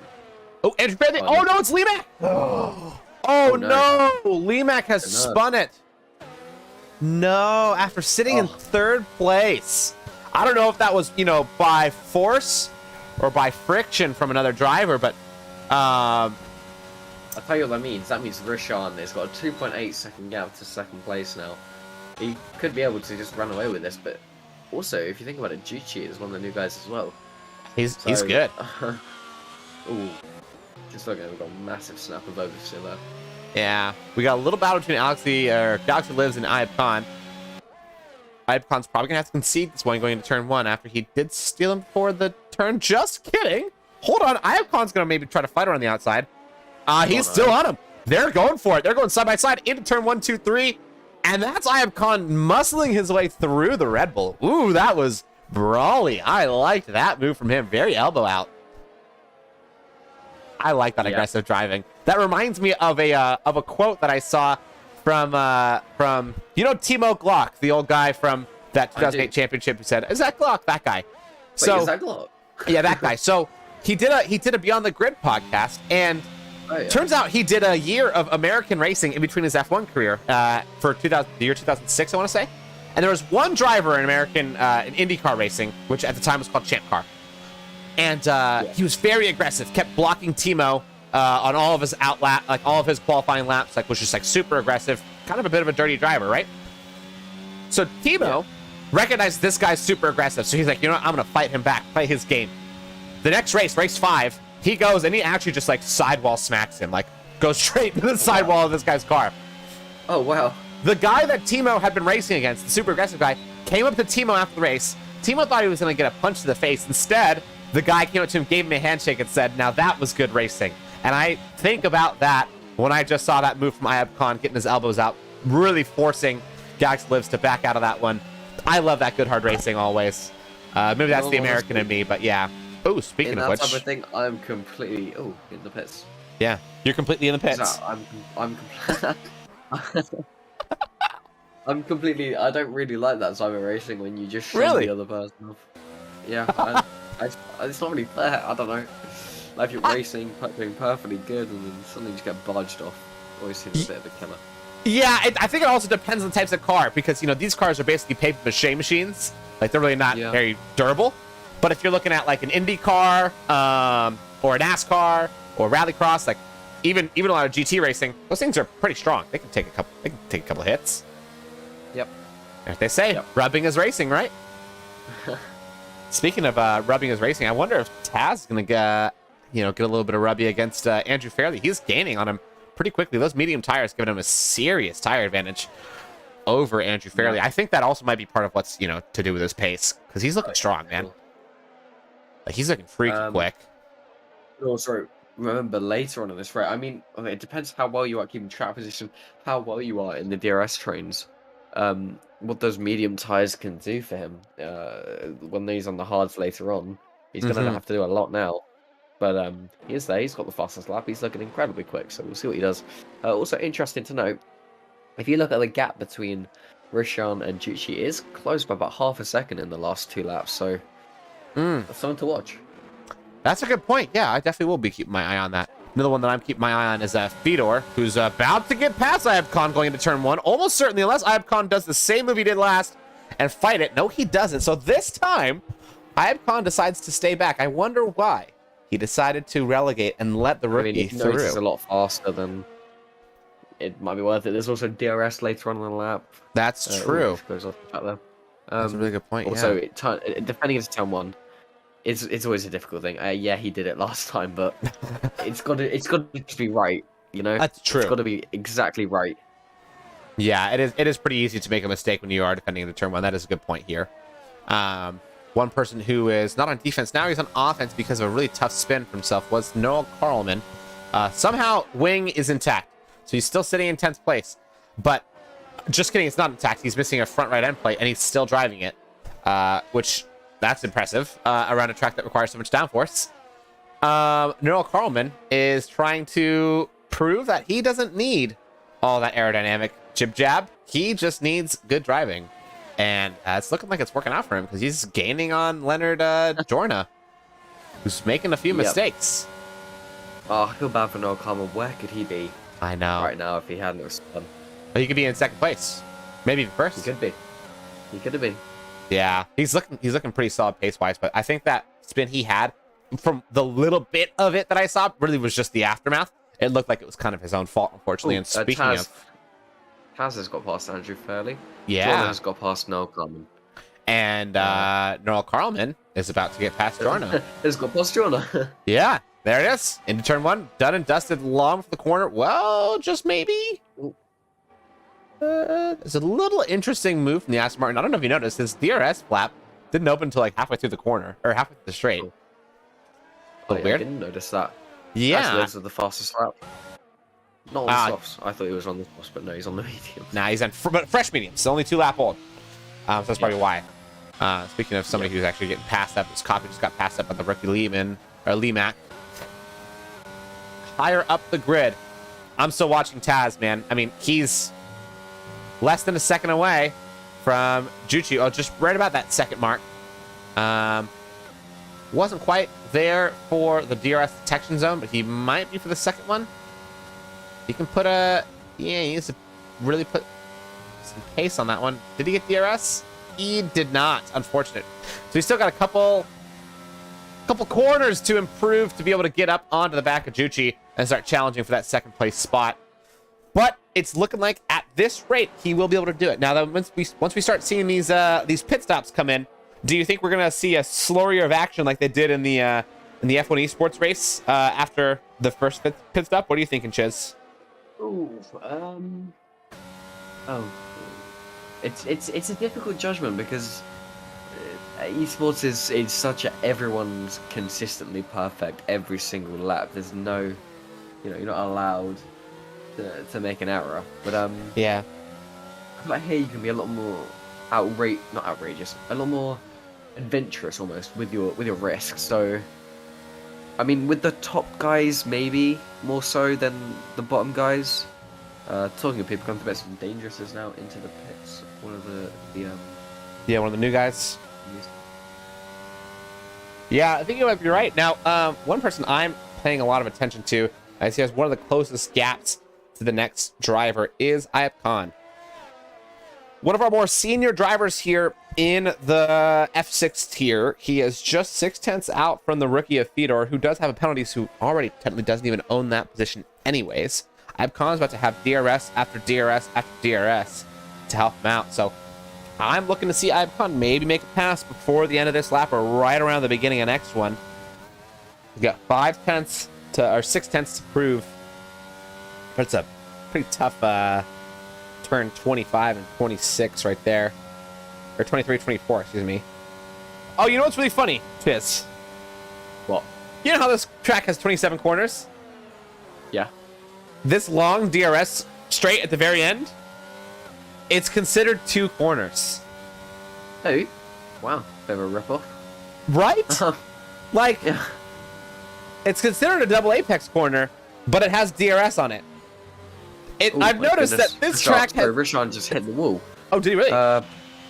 Oh, Andrew Bradley. Oh, no, it's Limac. Oh, no. Limac has spun it. No, after sitting in 3rd place. I don't know if that was, by force or by friction from another driver, but I'll tell you what that means. That means Rishon has got a 2.8 second gap to 2nd place now. He could be able to just run away with this, but also, if you think about it, Juchi is one of the new guys as well. He's good. Ooh, just looking, we've got a massive snap of oversteer there. Yeah, we got a little battle between Galaxy Lives and Ayub Khan. Ayub Khan's probably gonna have to concede this one going into turn 1 after he did steal him for the turn. Just kidding. Hold on, Ayub Khan's gonna maybe try to fight around the outside. He's still on him. They're going for it. They're going side by side into turn 1, 2, 3. And that's Ayub Khan muscling his way through the Red Bull. Ooh, that was brawly. I liked that move from him. Very elbow out. I like that aggressive driving. That reminds me of a quote that I saw from Timo Glock, the old guy from that 2008 championship, who said, "Is that Glock?" That guy. Wait, is that Glock? Yeah, that guy. So he did a Beyond the Grid podcast, and turns out he did a year of American racing in between his F1 career for the year 2006, I want to say. And there was one driver in American in IndyCar racing, which at the time was called Champ Car. And he was very aggressive, kept blocking Timo on all of his all of his qualifying laps, was just super aggressive, kind of a bit of a dirty driver, right? So Timo recognized this guy's super aggressive, so he's like, I'm gonna fight him back, play his game. The next race 5, he goes and he actually just sidewall smacks him, goes straight to the sidewall of this guy's car. Oh wow. The guy that Timo had been racing against, the super aggressive guy, came up to Timo after the race. Timo thought he was gonna get a punch to the face. Instead, the guy came up to him, gave him a handshake, and said, "Now that was good racing." And I think about that when I just saw that move from Ayub Khan, getting his elbows out, really forcing Galaxy Lives to back out of that one. I love that good hard racing always. Maybe that's the No, American in me, but yeah. Oh, speaking in of that which, type of thing, I'm completely in the pits. yeah, you're completely in the So pits. I'm I'm completely. I don't really like that type of racing when you just shove the Really? other person off. Yeah, it's not really fair. I don't know. Like if you're I, racing, doing perfectly good, and then suddenly you just get barged off. Always seems a bit of a killer. yeah, I think it also depends on the types of car because these cars are basically paper mache machines. Like they're really not Yeah. very durable. But if you're looking at like an Indy car, or a NASCAR or rallycross, like even a lot of GT racing, those things are pretty strong. They can take a couple. They can take a couple hits. Yep. As they say, Yep. rubbing is racing, right? Speaking of rubbing is racing, I wonder if Taz is gonna get a little bit of rubby against Andrew Fairley. He's gaining on him pretty quickly. Those medium tires giving him a serious tire advantage over Andrew Fairley. Yeah. I think that also might be part of what's to do with his pace because he's looking strong, man. Like he's looking freaky quick. Also, remember later on in this race, I mean, okay, it depends how well you are keeping track position, how well you are in the DRS trains, what those medium tires can do for him. When he's on the hards later on, he's gonna have to do a lot now. But he is there. He's got the fastest lap. He's looking incredibly quick. So we'll see what he does. Also interesting to note, if you look at the gap between Rishan and Juchi, it is close by about half a second in the last 2 laps. So that's something to watch. That's a good point. Yeah, I definitely will be keeping my eye on that. Another one that I'm keeping my eye on is Fedor, who's about to get past Ayub Khan going into turn 1. Almost certainly, unless Ayub Khan does the same move he did last and fight it. No, he doesn't. So this time, Ayub Khan decides to stay back. I wonder why he decided to relegate and let the rookie through. It's a lot faster than it might be worth it. There's also DRS later on in the lap. That's true. Which goes off the track there. That's a really good point. Also, yeah. defending into turn 1. It's always a difficult thing. Yeah, he did it last time, but it's got to just be right. That's true. It's got to be exactly right. Yeah, it is pretty easy to make a mistake when you are defending into turn 1. That is a good point here. One person who is not on defense now, he's on offense because of a really tough spin for himself, was Noah Karlman. Somehow wing is intact, so he's still sitting in 10th place. But just kidding, it's not intact. He's missing a front right end plate, and he's still driving it, which. That's impressive around a track that requires so much downforce. Noah Karlman is trying to prove that he doesn't need all that aerodynamic jib-jab. He just needs good driving. And it's looking like it's working out for him because he's gaining on Leonard Jorna, who's making a few mistakes. Oh, I feel bad for Noah Karlman. Where could he be I know. right now if he hadn't have spun? But he could be in 2nd place. Maybe even 1st. He could be. He could have been. Yeah, he's looking pretty solid pace-wise, but I think that spin he had, from the little bit of it that I saw, really was just the aftermath. It looked like it was kind of his own fault, unfortunately. And speaking of... Taz has got past Andrew Fairley. Yeah. Jordan has got past Noah Karlman. And Noah Karlman is about to get past Jorna. Has got past Jorna. Yeah, there it is. Into turn 1, done and dusted, long for the corner. Well, just maybe... It's a little interesting move from the Aston Martin. I don't know if you noticed, his DRS flap didn't open until like halfway through the corner, or halfway through the straight. I Weird. didn't notice that. Yeah. Those are the fastest lap. Not on the softs. I thought he was on the softs, but no, he's on the medium. Nah, he's on but fresh mediums. Only 2 lap old. So that's probably why. Speaking of somebody who's actually getting passed up, his copy just got passed up by the rookie Lee-Mac. Higher up the grid. I'm still watching Taz, man. I mean, he's less than a second away from Juchi. Oh, just right about that second mark. Wasn't quite there for the DRS detection zone, but he might be for the second one. He can put he needs to really put some pace on that one. Did he get DRS? He did not, unfortunate. So he's still got a couple corners to improve to be able to get up onto the back of Juchi and start challenging for that 2nd place spot. But it's looking like at this rate he will be able to do it. Now that once we start seeing these pit stops come in, do you think we're gonna see a slurry of action like they did in the F1 Esports race after the first pit stop? What are you thinking, Chiz? It's a difficult judgment because esports is such a everyone's consistently perfect every single lap. There's no, you're not allowed to make an error. But yeah, I feel like here you can be a lot more not outrageous, a lot more adventurous almost with your risk. So, I mean, with the top guys, maybe more so than the bottom guys. Talking of people come to bets and dangerous is now into the pits. One of the Yeah, one of the new guys. news- Yeah, I think you might be right. Now, one person I'm paying a lot of attention to, as he has one of the closest gaps to the next driver, is Ayub Khan. One of our more senior drivers here in the F6 tier. He is just 6/10 out from the rookie of Fedor, who does have a penalties, who already technically doesn't even own that position anyways. Ayub Khan's about to have DRS after DRS after DRS to help him out. So I'm looking to see Ayub Khan maybe make a pass before the end of this lap or right around the beginning of the next one. We've got 6/10 to prove. But it's a pretty tough turn 25 and 26 right there. Or 23, 24, excuse me. Oh, you know what's really funny, Fizz? What? You know how this track has 27 corners? Yeah. This long DRS straight at the very end, it's considered 2 corners. Oh, wow, bit of a rip-off. Right? Like, Yeah. it's considered a double apex corner, but it has DRS on it. Oh, I've my noticed goodness. that this track has... Rishon just hit the wall. Oh, did he really?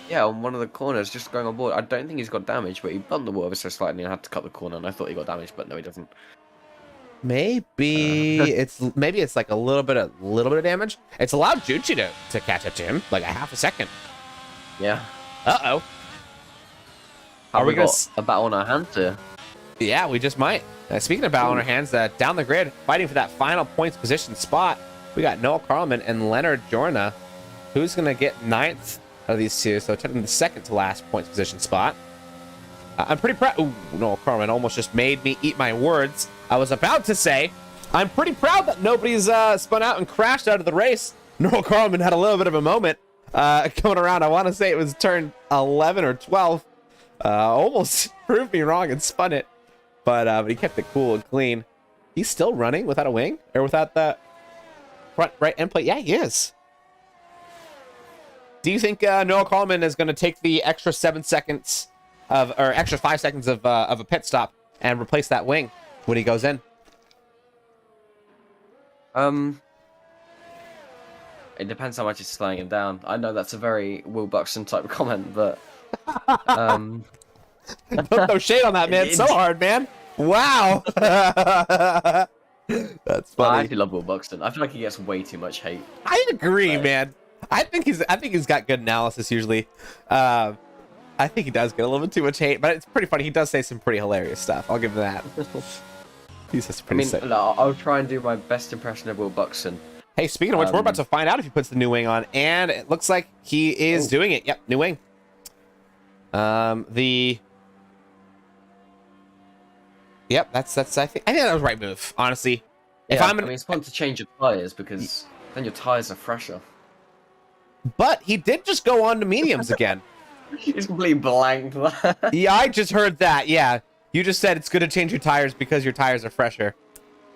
Yeah, on one of the corners, just going on board. I don't think he's got damage, but he bumped the wall ever so slightly and had to cut the corner, and I thought he got damage, but no, he doesn't. Maybe it's like a little bit of damage. It's allowed Juchi to catch up to him, like a half a second. Yeah. Uh-oh. Are we gonna got a battle on our hands here? Yeah, we just might. Speaking of battle on our hands, down the grid, fighting for that final points position spot, we got Noah Carlman and Leonard Jorna. Who's going to get 9th out of these two? So technically the second to last points position spot. I'm pretty proud. Ooh, Noah Carlman almost just made me eat my words. I was about to say, I'm pretty proud that nobody's spun out and crashed out of the race. Noah Carlman had a little bit of a moment coming around. I want to say it was turn 11 or 12. Almost proved me wrong and spun it. But he kept it cool and clean. He's still running without a wing? Or without the front right end plate? Yeah, he is. Do you think Noah Carlman is going to take the extra 7 seconds or extra 5 seconds of a pit stop and replace that wing when he goes in? It depends how much it's slowing him down. I know that's a very Will Buxton type of comment, but Don't throw shade on that, man. It's so hard, man. Wow. That's I funny. actually love Will Buxton. I feel like he gets way too much hate. I agree, man. I think he's got good analysis usually. I think he does get a little bit too much hate, but it's pretty funny. He does say some pretty hilarious stuff. I'll give him that. He's just pretty sick. I'll try and do my best impression of Will Buxton. Hey, speaking of which, we're about to find out if he puts the new wing on, and it looks like he is doing it. Yep, new wing. Yep, that's I think that was the right move, honestly. Yeah, it's fun to change your tires because then your tires are fresher. But he did just go on to mediums again. He's completely blanked that. Yeah, I just heard that. Yeah, you just said it's good to change your tires because your tires are fresher.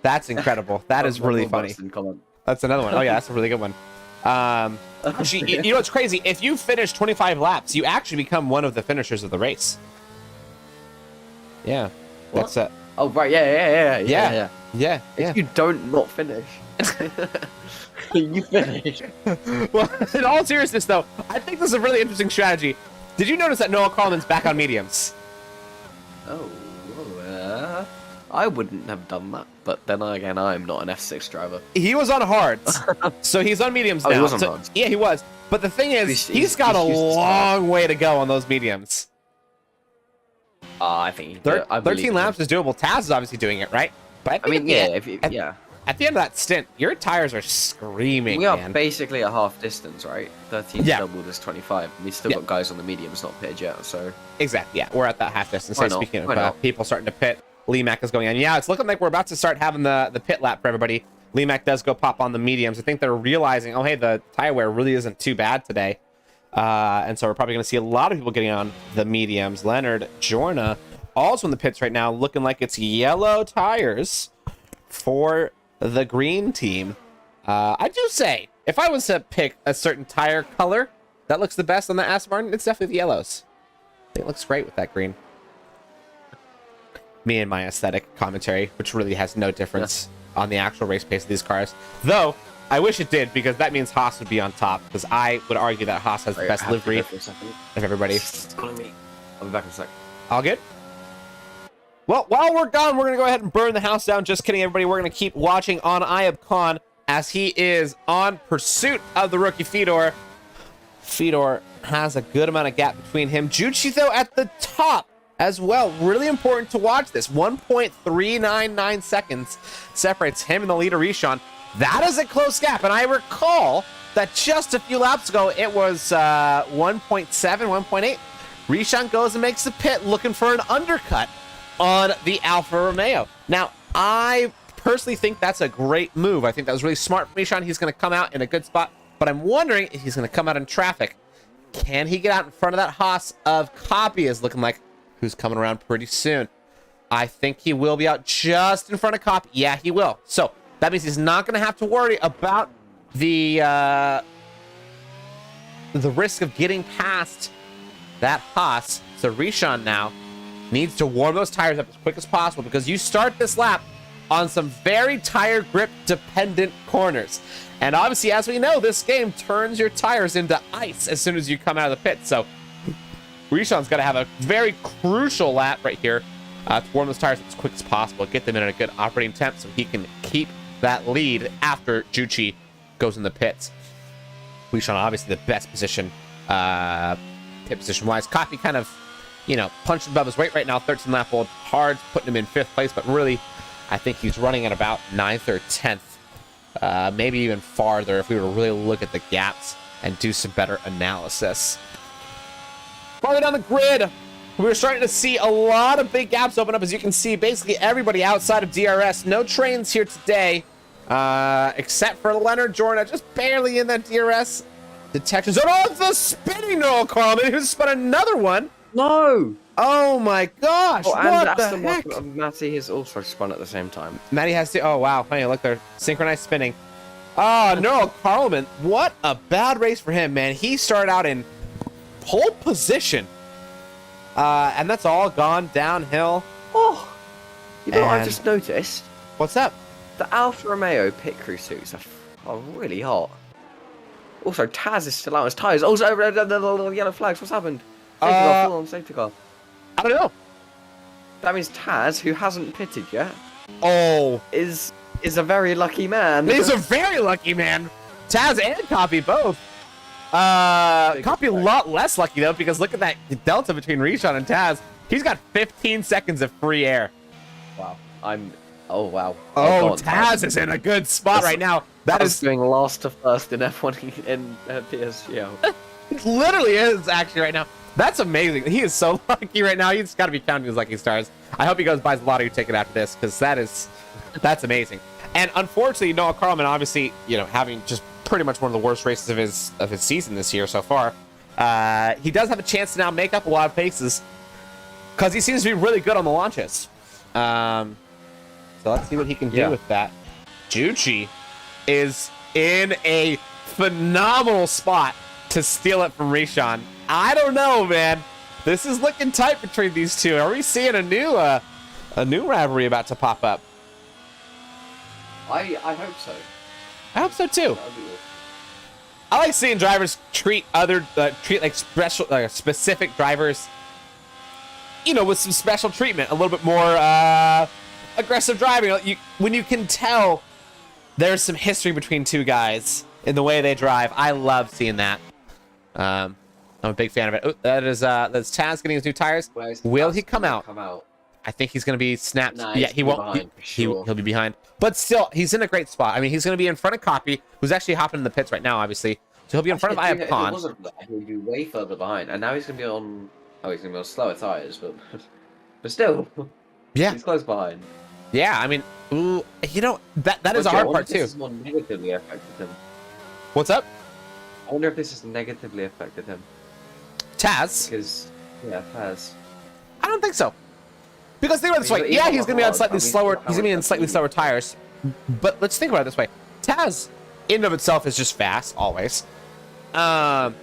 That's incredible. That is really funny. That's another one. Oh yeah, that's a really good one. You know what's crazy? If you finish 25 laps, you actually become one of the finishers of the race. Yeah, that's it. Oh right, yeah. If you don't not finish, you finish. Well, in all seriousness, though, I think this is a really interesting strategy. Did you notice that Noah Carlman's back on mediums? I wouldn't have done that, but then again, I'm not an F6 driver. He was on hards, so he's on mediums now. He was on hards. Yeah, he was. But the thing is, he's got a long way to go on those mediums. I think 13 laps is doable. Taz is obviously doing it, right? But I mean, at the end of that stint, your tires are screaming, We are man. basically at half distance, right? 13 doubled is 25. We still got guys on the mediums not pitted yet, so... Exactly, yeah. We're at that half distance. Why So not? speaking Why of not? people starting to pit, Lee Mack is going on. Yeah, it's looking like we're about to start having the pit lap for everybody. Lee Mack does go pop on the mediums. I think they're realizing, oh, hey, the tire wear really isn't too bad today. And so we're probably going to see a lot of people getting on the mediums. Leonard Jorna also in the pits right now, looking like it's yellow tires for the green team. I do say, if I was to pick a certain tire color that looks the best on the Aston Martin, it's definitely the yellows. It looks great with that green. Me and my aesthetic commentary, which really has no difference on the actual race pace of these cars. Though, I wish it did, because that means Haas would be on top, because I would argue that Haas has the best livery of everybody. It's calling me. I'll be back in a sec. All good? Well, while we're gone, we're going to go ahead and burn the house down. Just kidding, everybody. We're going to keep watching on Ayub Khan as he is on pursuit of the rookie Fedor. Fedor has a good amount of gap between him. Juchi, though, at the top as well. Really important to watch this. 1.399 seconds separates him and the leader, Rishon. That is a close gap, and I recall that just a few laps ago, it was 1.7, 1.8. Rishon goes and makes the pit looking for an undercut on the Alfa Romeo. Now, I personally think that's a great move. I think that was really smart from Rishon. He's going to come out in a good spot, but I'm wondering if he's going to come out in traffic. Can he get out in front of that Haas of Copy is looking like who's coming around pretty soon? I think he will be out just in front of Copy. Yeah, he will. So that means he's not going to have to worry about the risk of getting past that Haas. So Rishon now needs to warm those tires up as quick as possible, because you start this lap on some very tire grip dependent corners. And obviously, as we know, this game turns your tires into ice as soon as you come out of the pit. So Rishon's got to have a very crucial lap right here to warm those tires as quick as possible, get them in a good operating temp so he can keep that lead after Juchi goes in the pits. Rishon obviously the best position, pit position wise. Coffee kind of, you know, punching above his weight right now. 13 lap old, hard putting him in 5th place, but really, I think he's running at about 9th or 10th, maybe even farther if we were to really look at the gaps and do some better analysis. Farther down the grid, we're starting to see a lot of big gaps open up. As you can see, basically everybody outside of DRS. No trains here today, except for Leonard Jordan, just barely in that DRS detection zone. Oh, the spinning Noel Carlman, who spun another one. No! Oh my gosh! Oh, and what the heck? Matty has also spun at the same time. Matty has to. Oh wow! Hey, look, they're synchronized spinning. Oh, Noel Carlman, what a bad race for him, man. He started out in pole position, and that's all gone downhill. Oh, you know what I And- just noticed? What's up? The Alfa Romeo pit crew suits are really hot. Also, Taz is still out on his tyres. Also, the yellow flags. What's happened? Safety car, full on safety car. I don't know. That means Taz, who hasn't pitted yet, Oh, is a very lucky man. he's a very lucky man. Taz and Copy both. Copy a lot less lucky though, because look at that delta between Rishon and Taz. He's got 15 seconds of free air. Wow. Oh wow. Oh, God, Taz is in a good spot right now. That Taz is doing last to first in F1 in PSGL. it literally is actually right now. That's amazing. He is so lucky right now. He's got to be counting his lucky stars. I hope he goes buys a lottery ticket after this, because that's amazing. And unfortunately, Noah Carlman, obviously, you know, having just pretty much one of the worst races of his season this year so far, he does have a chance to now make up a lot of paces, because he seems to be really good on the launches. So let's see what he can do with that. Juchi is in a phenomenal spot to steal it from Rishon. I don't know, man. This is looking tight between these two. Are we seeing a new rivalry about to pop up? I hope so. I hope so too. That'd be awesome. I like seeing drivers treat like specific drivers, you know, with some special treatment, a little bit more aggressive driving. When you can tell there's some history between two guys in the way they drive. I love seeing that. I'm a big fan of it. Oh, that's Taz getting his new tires. Will he come out? I think he's going to be snapped. Nah, yeah, he's he won't. behind, for sure. He'll be behind. But still, he's in a great spot. I mean, he's going to be in front of Copy, who's actually hopping in the pits right now, obviously. So he'll be in front of Ayub Khan. If it wasn't that, he'd be way further behind. And now he's going to be on... Oh, he's going to be on slower tyres, but still. Yeah. He's close behind. Yeah, I mean, ooh, you know, that is a Okay, hard I wonder part, if this too. has more negatively affected him. What's up? I wonder if this has negatively affected him. Taz? Because, yeah, Taz. I don't think so. Because think about it this way. He's Yeah, on he's the going to be on hard, slightly I mean, slower. how He's going to be in much slightly does he slower need? tires. But let's think about it this way. Taz, in and of itself, is just fast, always. And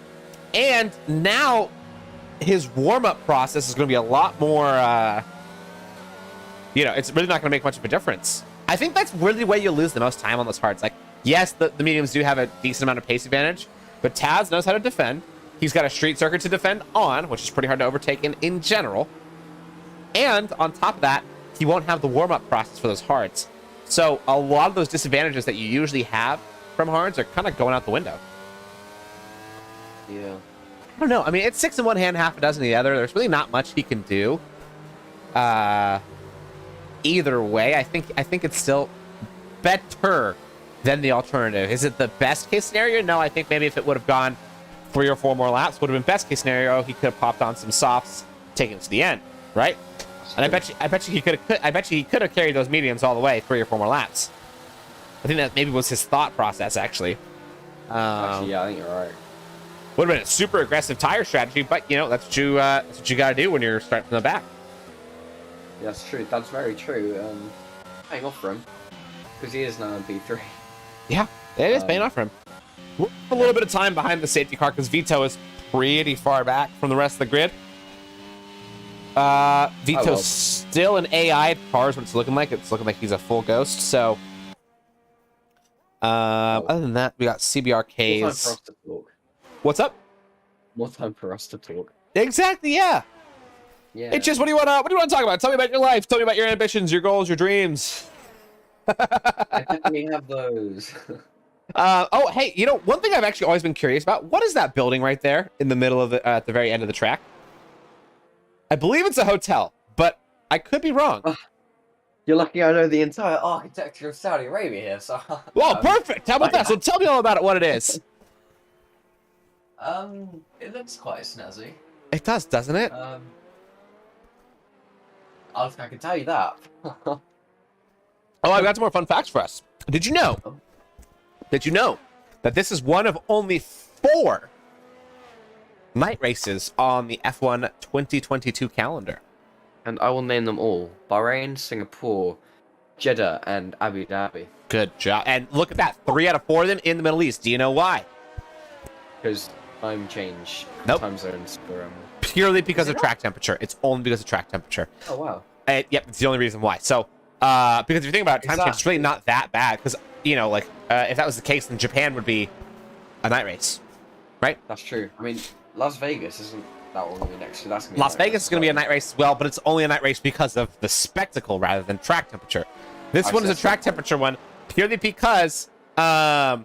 now his warm-up process is going to be a lot more, it's really not going to make much of a difference. I think that's really where you lose the most time on those hards. Like, yes, the mediums do have a decent amount of pace advantage, but Taz knows how to defend. He's got a street circuit to defend on, which is pretty hard to overtake in general. And on top of that, he won't have the warm-up process for those hards. So a lot of those disadvantages that you usually have from hards are kind of going out the window. Yeah. I don't know. I mean, it's 6 in one hand, half a dozen in the other. There's really not much he can do. Either way, I think it's still better than the alternative. Is it the best case scenario? No, I think maybe if it would have gone 3 or 4 more laps, would have been best case scenario. He could have popped on some softs, taken it to the end, right? And I bet you he could have carried those mediums all the way 3 or 4 more laps. I think that maybe was his thought process, actually. Actually, yeah, I think you're right. Would have been a super aggressive tire strategy, but that's what you got to do when you're starting from the back. Yeah, that's true. That's very true. Paying off for him because he is now in P3. Yeah, it is paying off for him. We're a little bit of time behind the safety car because Vito is pretty far back from the rest of the grid. Vito's still an AI car is what it's looking like. It's looking like he's a full ghost. So, other than that, we got CBRKs. What's up? More time for us to talk. Exactly. Yeah. Yeah. It's just what do you want to talk about? Tell me about your life. Tell me about your ambitions, your goals, your dreams. I definitely have those. Oh, hey, one thing I've actually always been curious about. What is that building right there in the middle of at the very end of the track? I believe it's a hotel, but I could be wrong. You're lucky I know the entire architecture of Saudi Arabia here, so... Well, perfect! How about that? So tell me all about it, what it is. It looks quite snazzy. It does, doesn't it? I can tell you that. Oh, I've got some more fun facts for us. Did you know that this is one of only 4 night races on the F1 2022 calendar? And I will name them all. Bahrain, Singapore, Jeddah, and Abu Dhabi. Good job. And look at that. 3 out of 4 of them in the Middle East. Do you know why? Because time change. Nope. Time zones for... Purely because of track temperature. It's only because of track temperature. Oh, wow. Yep, it's the only reason why. So, because if you think about it, time change is really not that bad. Because, if that was the case, then Japan would be a night race, right? That's true. I mean, Las Vegas isn't that one going to be next year. That's gonna be Las Vegas is going to be a night race as well, but it's only a night race because of the spectacle rather than track temperature. This one is a track temperature one purely because they're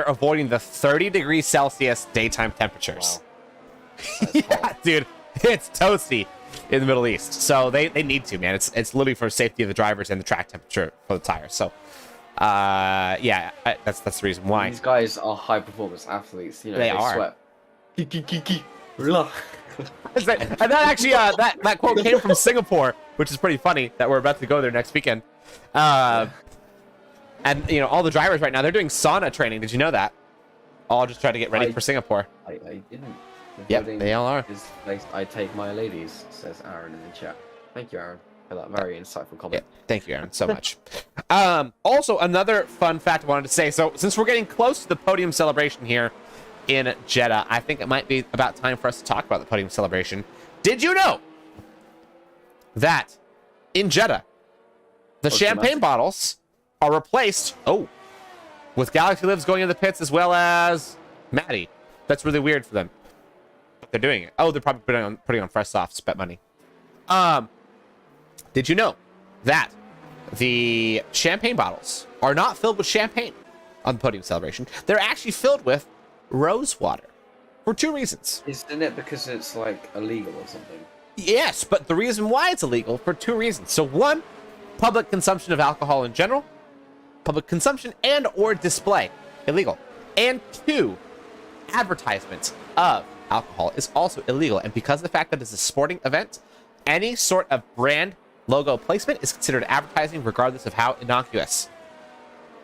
avoiding the 30 degrees Celsius daytime temperatures. Wow. Yeah, dude, it's toasty in the Middle East, so they need to, man. It's literally for safety of the drivers and the track temperature for the tires. So, yeah, that's the reason why. These guys are high performance athletes. They are. Sweat. And that actually, that quote came from Singapore, which is pretty funny that we're about to go there next weekend. And all the drivers right now, they're doing sauna training. Did you know that? All just trying to get ready for Singapore. I didn't. Yep, they all are. I take my ladies, says Aaron in the chat. Thank you, Aaron, for that very insightful comment. Yeah, thank you, Aaron, so much. Also, another fun fact I wanted to say. So, since we're getting close to the podium celebration here in Jeddah, I think it might be about time for us to talk about the podium celebration. Did you know that in Jeddah, the champagne bottles are replaced, with Galaxy Lives going in the pits as well as Maddie? That's really weird for them. But they're doing it. Oh, they're probably putting on fresh softs, bet money. Did you know that the champagne bottles are not filled with champagne on the podium celebration? They're actually filled with rose water for 2 reasons. Isn't it because it's like illegal or something? Yes, but the reason why it's illegal for 2 reasons. So 1, public consumption of alcohol in general. Public consumption and or display illegal. And 2, advertisement of alcohol is also illegal. And because of the fact that it's a sporting event, any sort of brand logo placement is considered advertising regardless of how innocuous.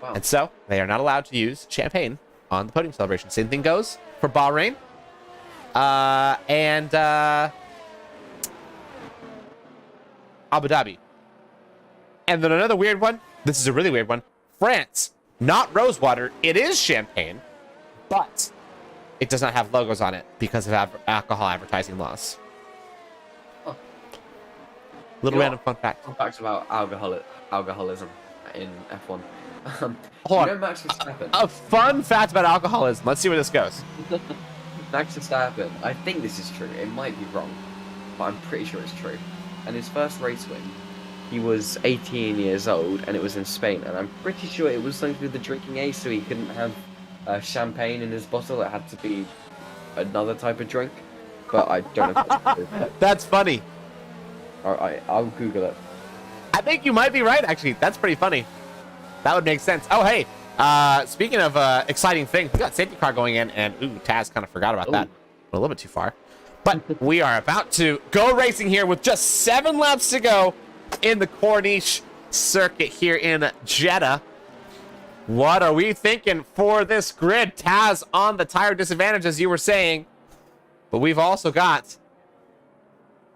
Wow. And so they are not allowed to use champagne on the podium celebration. Same thing goes for Bahrain and Abu Dhabi. And then another weird one. This is a really weird one. France, not rose water. It is champagne, but it does not have logos on it because of alcohol advertising laws. Oh. Little random fun fact. Fun facts about alcoholism in F1. Hold on. You know Max Verstappen? A fun fact about alcoholism. Let's see where this goes. Max Verstappen, I think this is true. It might be wrong, but I'm pretty sure it's true. And his first race win, he was 18 years old, and it was in Spain. And I'm pretty sure it was something to do with the drinking age, so he couldn't have champagne in his bottle. It had to be another type of drink. But I don't know if that's true. That's funny. Alright, I'll Google it. I think you might be right, actually. That's pretty funny. That would make sense. Oh, hey. Speaking of exciting things, we got safety car going in, and ooh, Taz kind of forgot about that. A little bit too far. But we are about to go racing here with just 7 laps to go in the Corniche circuit here in Jeddah. What are we thinking for this grid? Taz on the tire disadvantage, as you were saying. But we've also got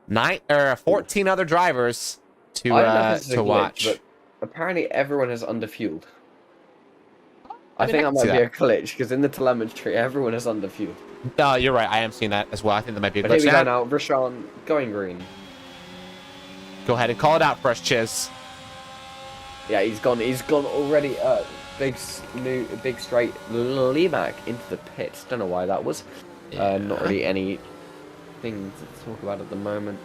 14 other drivers to watch. But apparently everyone is underfueled. I think that might be a glitch, because in the telemetry, everyone is underfueled. No, you're right. I am seeing that as well. I think that might be a glitch. But here we go now. Rashawn going green. Go ahead and call it out for us, Chiz. Yeah, he's gone. He's gone already. Big straight Limac into the pits. Don't know why that was. Yeah. Not really anything to talk about at the moment.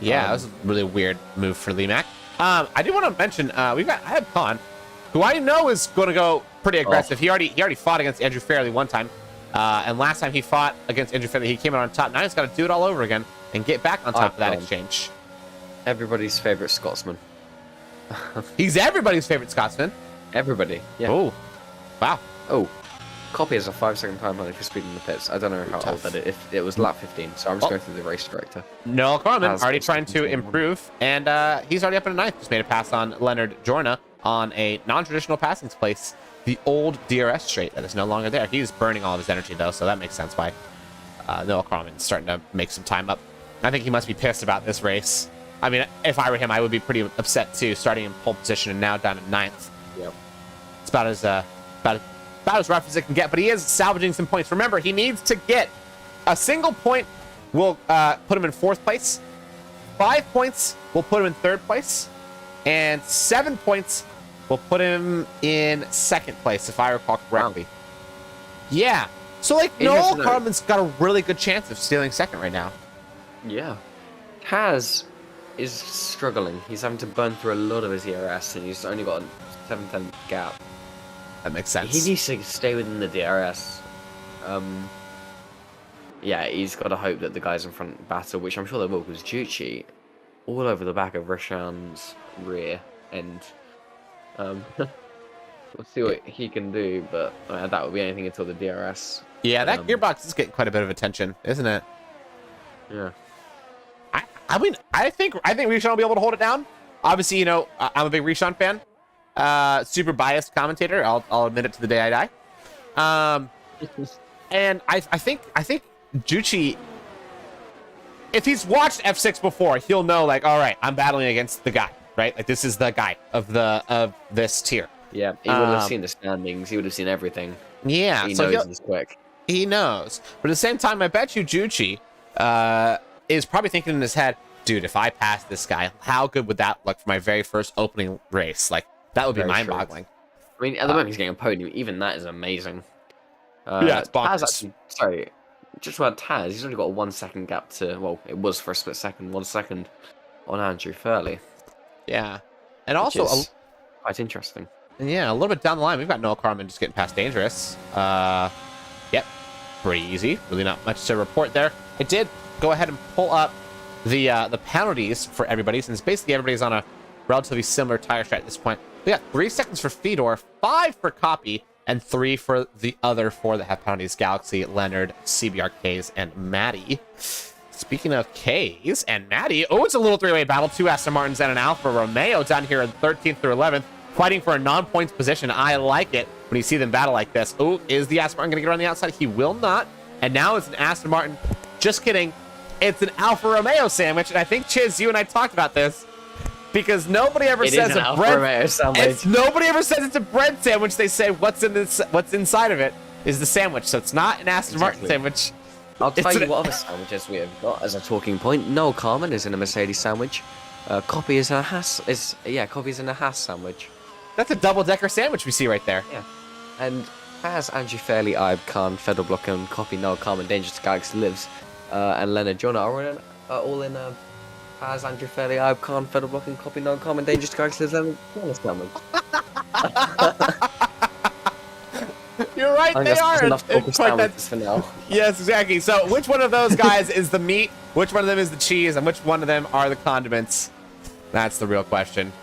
Yeah, that was a really weird move for Limac. I do want to mention I have Khan, who I know is going to go pretty aggressive. He already fought against Andrew Fairley one time, and last time he fought against Andrew Fairley, he came out on top. Now he's got to do it all over again and get back on top of that exchange. Everybody's favorite Scotsman. He's everybody's favorite Scotsman. Everybody. Yeah. Oh, wow. Oh, Copy has a 5-second time penalty for speed in the pits. I don't know how old that is. If it was lap 15, so I'm just going through the race director. Noel Carmen already trying to improve, and he's already up in a ninth. Just made a pass on Leonard Jorna on a non-traditional passing place, the old DRS straight that is no longer there. He's burning all of his energy, though, so that makes sense why Noel Carmen's starting to make some time up. I think he must be pissed about this race. I mean, if I were him, I would be pretty upset, too, starting in pole position and now down at ninth. Yep. It's about as rough as it can get, but he is salvaging some points. Remember, he needs to get a single point will put him in 4th place. 5 points will put him in 3rd place. And 7 points will put him in 2nd place, if I recall correctly. Wow. Yeah. So, like, Noel Carmen's got a really good chance of stealing 2nd right now. Yeah. Taz is struggling. He's having to burn through a lot of his ERS, and he's only got a 7-10 gap. That makes sense. He needs to stay within the DRS. Yeah, he's got to hope that the guys in front battle, which I'm sure they will, because Jucci all over the back of Rashan's rear end. We'll see what he can do, but that would be anything until the DRS. Yeah, that gearbox is getting quite a bit of attention, isn't it? Yeah. I mean, I think Rishon will be able to hold it down. Obviously, you know, I'm a big Rishon fan. Super biased commentator. I'll admit it to the day I die. And I think Jucci, if he's watched F6 before, he'll know, like, all right, I'm battling against the guy, right? Like, this is the guy of this tier. Yeah, he would have seen the standings. He would have seen everything. Yeah, he knows he's quick. He knows, but at the same time, I bet you Jucci is probably thinking in his head, dude, if I pass this guy, how good would that look for my very first opening race? Like, that would be mind-boggling. I mean, at the moment he's getting a podium. Even that is amazing. Yeah, it's bonkers. Taz actually, sorry, just about Taz. He's only got a 1 second gap to. Well, it was for a split second, 1 second on Andrew Fairley. Yeah, and also quite interesting. Yeah, a little bit down the line, we've got Noel Carmen just getting past Dangerous. Yep, pretty easy. Really not much to report there. It did go ahead and pull up the penalties for everybody, since basically everybody's on a relatively similar tire strat at this point. We got 3 seconds for Fedor, 5 for Copy, and 3 for the other 4 that have penalties: Galaxy, Leonard, CBRKs, and Maddie. Speaking of K's and Maddie, oh, it's a little 3-way battle. 2 Aston Martins and an Alfa Romeo down here in 13th through 11th, fighting for a non-points position. I like it when you see them battle like this. Oh, is the Aston Martin going to get around the outside? He will not. And now it's an Aston Martin. Just kidding. It's an Alfa Romeo sandwich, and I think, Chiz, you and I talked about this. Because nobody ever says a bread sandwich. Nobody ever says it's a bread sandwich. They say what's inside of it. is the sandwich. So it's not an Aston Martin Exactly. sandwich. I'll tell It's you an- what other sandwiches we have got as a talking point. Noel Carmen is in a Mercedes sandwich. Copy is in a Haas. Copy is in a Haas sandwich. That's a double-decker sandwich we see right there. Yeah. And as Andrew Fairley, Ayub Khan, Fedor Block, and Copy, Noel Carmen, Dangerous Galaxy Lives, and Leonard John are all in as Andrew Fairley, Ayub Khan, Fedor Block, and Copy, Noel Carmen, Dangerous Galaxy Lives, Leonard John sandwich. You're right, I they think that's are. enough talk of Quite that- sandwiches for now. Yes, exactly. So which one of those guys is the meat? Which one of them is the cheese? And which one of them are the condiments? That's the real question.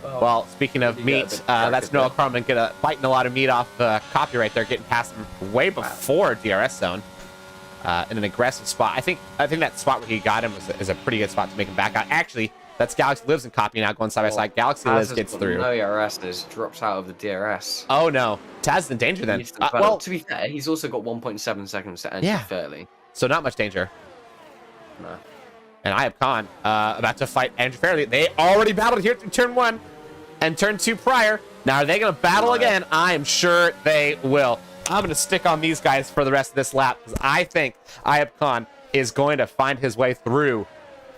Well, speaking of You got a meat, bit that's jacked Noah there. Carmen biting a lot of meat off Copy right there, getting past him way before DRS zone in an aggressive spot. I think that spot where he got him is a pretty good spot to make him back out. Actually, that's Galaxy Lives and Copy now going side by side. Galaxy Taz Lives has gets got through. No ERS and has drops out of the DRS. Oh no, Taz is in danger then. Well, to be fair, he's also got 1.7 seconds to Andrew Yeah. Fairley. So not much danger. No. And Ayub Khan about to fight Andrew Fairley. They already battled here in turn 1 and turn 2 prior. Now, are they going to battle No. again? I am sure they will. I'm going to stick on these guys for the rest of this lap because I think Ayub Khan is going to find his way through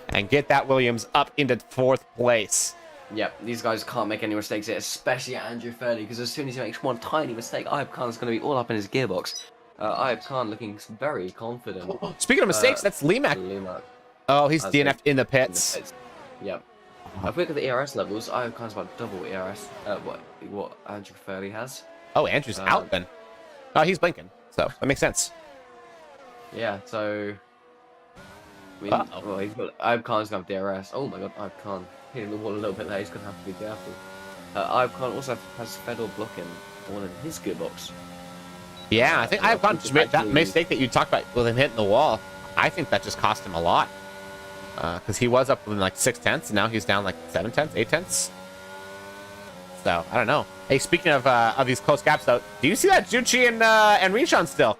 and get that Williams up into 4th place. Yep, these guys can't make any mistakes here, especially Andrew Fairley, because as soon as he makes one tiny mistake, Ayub Khan's going to be all up in his gearbox. Ayub Khan looking very confident. Speaking of mistakes, that's Limac. Lima Oh, he's has DNF'd in the in the pits. pits. Yep. If we look at the ERS levels, Ayub Khan's about double ERS, what Andrew Fairley has. Oh, Andrew's out then. Oh, he's blinking. So that makes sense. Yeah, so... I mean, Uh-oh. well, Ayub Khan's going to have DRS. Oh my god, Ayub Khan hitting the wall a little bit there, he's going to have to be careful. Ayub Khan also has Fedor blocking all in his gearbox. Yeah, I think Ayub Khan just made that mistake that you talked about with him hitting the wall. I think that just cost him a lot. Because he was up within like 6/10, and now he's down like 7/10, 8/10. So, I don't know. Hey, speaking of these close gaps, though, do you see that Juchi and Rishon still?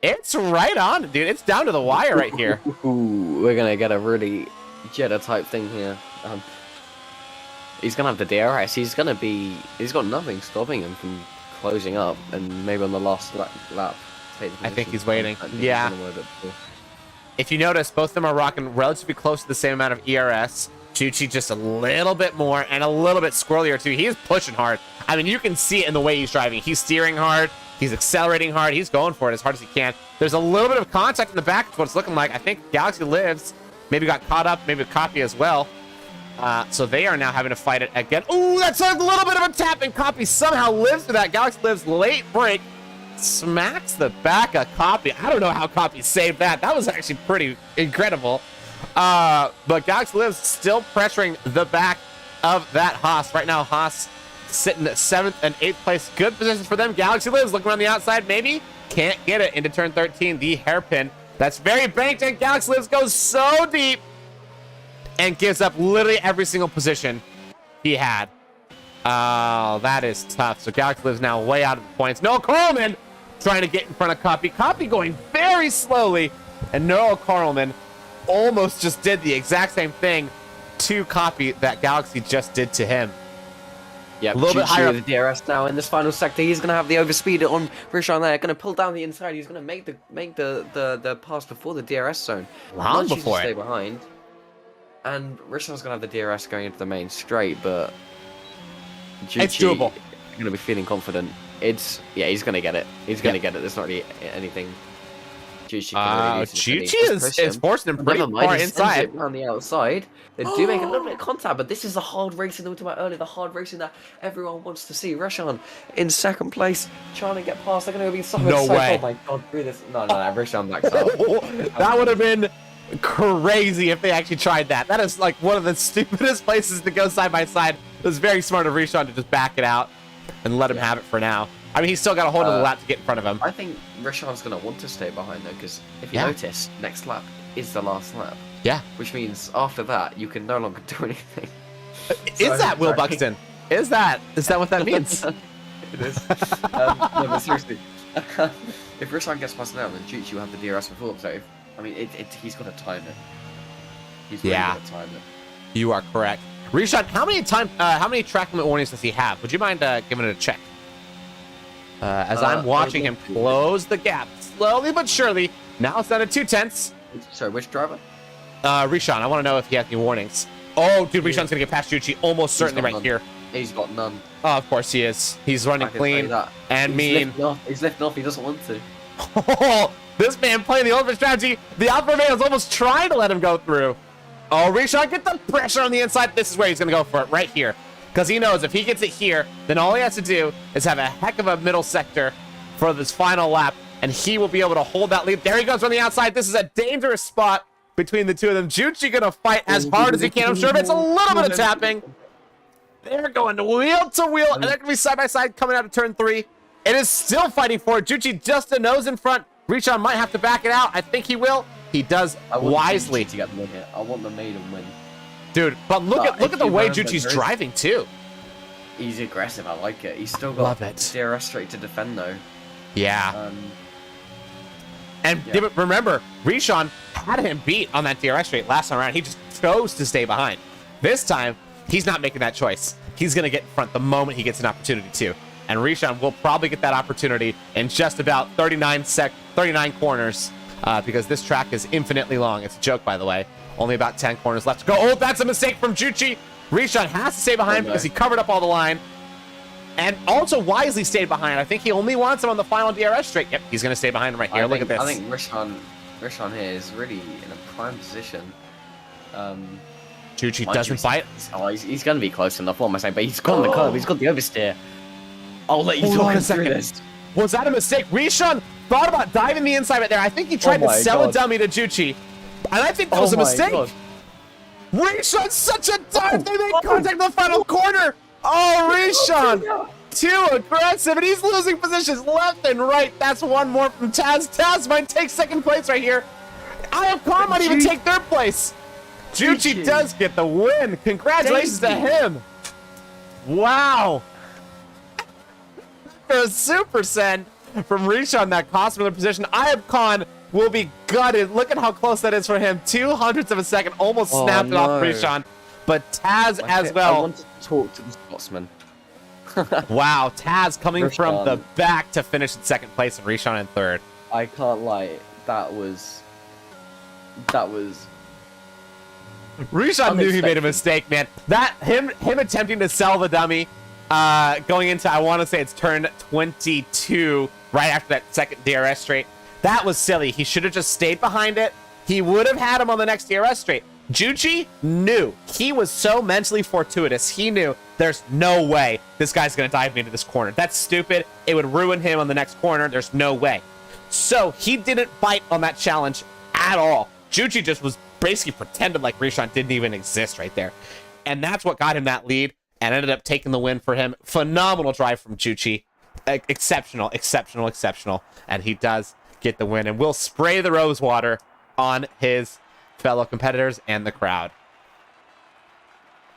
It's right on, dude. It's down to the wire right here. Ooh, we're going to get a really Jeddah type thing here. He's going to have the DRS. He's got nothing stopping him from closing up, and maybe on the last lap take the I think position. he's waiting. I think Yeah. he's gonna win a bit more. If you notice, both of them are rocking relatively close to the same amount of ERS. Juchi just a little bit more and a little bit squirrelier too. He's pushing hard. I mean, you can see it in the way he's driving. He's steering hard. He's accelerating hard. He's going for it as hard as he can. There's a little bit of contact in the back. That's what it's looking like. I think Galaxy Lives maybe got caught up, maybe Copy as well. So they are now having to fight it again. Ooh, that's a little bit of a tap, and Copy somehow lives through that. Galaxy Lives late break. Smacks the back of Copy. I don't know how Copy saved that. That was actually pretty incredible. But Galaxy Lives still pressuring the back of that Haas. Right now, Haas sitting at 7th and 8th place. Good positions for them. Galaxy Lives looking around the outside. Maybe can't get it into turn 13. The hairpin. That's very banked, and Galaxy Lives goes so deep and gives up literally every single position he had. Oh, that is tough. So Galaxy Lives now way out of the points. Noah Carlman trying to get in front of Copy. Copy going very slowly. And Noah Carlman almost just did the exact same thing to Copy that Galaxy just did to him. Yeah, A little bit higher with the DRS now in this final sector. He's going to have the overspeed on Rishon there. Going to pull down the inside. He's going to make the pass before the DRS zone. Long Not before stay it. behind. And Rishon's going to have the DRS going into the main straight, but It's doable. Going to be feeling confident. He's going to get it. He's going to get it. There's not really anything. Chuchi is forcing him pretty far inside. On the outside. They do make a little bit of contact, but this is the hard racing that we talked about earlier, the hard racing that everyone wants to see. Rishon in second place, trying to get past. They're going to be so No way. Oh my god, through this. No, Rishon backs up. That would have been crazy if they actually tried that. That is like one of the stupidest places to go side by side. It was very smart of Rishon to just back it out and let him have it for now. I mean, he's still got a hold of the lap to get in front of him. I think Rishon's going to want to stay behind though, because if you Yeah. notice, next lap is the last lap. Yeah. Which means after that, you can no longer do anything. Is that Will Buxton? Is that what that means? It is. No, but seriously, if Rishon gets past now, then Juchi will have the DRS before. So, he's got to time it. He's really got to time it. You are correct. Rishon, how many track limit warnings does he have? Would you mind giving it a check? As I'm watching him close the gap slowly but surely. Now it's down to 2/10. Sorry, which driver? Rishon, I want to know if he has any warnings. Oh, dude, Rishon's gonna get past Jucci almost certainly right here. He's got none. Oh, of course he is. He's running clean and mean. He's lifting off. He doesn't want to. Oh, this man playing the ultimate strategy. The Alpha man is almost trying to let him go through. Oh, Rishon, get the pressure on the inside. This is where he's gonna go for it, right here. Because he knows if he gets it here, then all he has to do is have a heck of a middle sector for this final lap, and he will be able to hold that lead. There he goes on the outside. This is a dangerous spot between the two of them. Jucci gonna fight as hard as he can. I'm sure it's a little bit of tapping. They're going wheel to wheel, and they're gonna be side by side coming out of turn 3. It is still fighting for it. Jucci just a nose in front. Rishon might have to back it out. I think he will. He does wisely. To get the win here. I want the maiden win. Dude, but look at the way Jucci's driving too. He's aggressive. I like it. He's still got DRS straight to defend though. Yeah. Remember, Rishon had him beat on that DRS straight last time around. He just chose to stay behind. This time, he's not making that choice. He's going to get in front the moment he gets an opportunity to. And Rishon will probably get that opportunity in just about 39 corners because this track is infinitely long. It's a joke, by the way. Only about 10 corners left to go. Oh, that's a mistake from Jucci. Rishon has to stay behind because he covered up all the line. And also wisely stayed behind. I think he only wants him on the final DRS straight. Yep, he's going to stay behind him right here. Look at this. I think Rishon here is really in a prime position. Jucci doesn't bite. He's going to be close enough. What am I saying? But he's got the curve. He's got the oversteer. I'll let you talk through this. Was that a mistake? Rishon thought about diving the inside right there. I think he tried to sell a dummy to Jucci. And I think that was a mistake. Rishon's such a dive. They made contact in the final corner. Oh, Rishon. Too aggressive. And he's losing positions left and right. That's one more from Taz. Taz might take second place right here. IFCON might even take third place. Jucci does get the win. Congratulations to him. Wow. A super send from Rishon that cost him the position. IFCON will be gutted. Look at how close that is for him. 0.02 of a second. Almost snapped it off Rishon. But Taz as well. I want to talk to the Scotsman. Wow. Taz coming from the back to finish in second place and Rishon in third. I can't lie. That was... Rishon knew he made a mistake, man. That him attempting to sell the dummy going into, I want to say it's turn 22 right after that second DRS straight. That was silly. He should have just stayed behind it. He would have had him on the next DRS straight. Jucci knew. He was so mentally fortuitous. He knew there's no way this guy's going to dive me into this corner. That's stupid. It would ruin him on the next corner. There's no way. So he didn't bite on that challenge at all. Jucci just was basically pretended like Rishon didn't even exist right there. And that's what got him that lead and ended up taking the win for him. Phenomenal drive from Jucci. Exceptional, exceptional, exceptional. And he does get the win. And we'll spray the rose water on his fellow competitors and the crowd.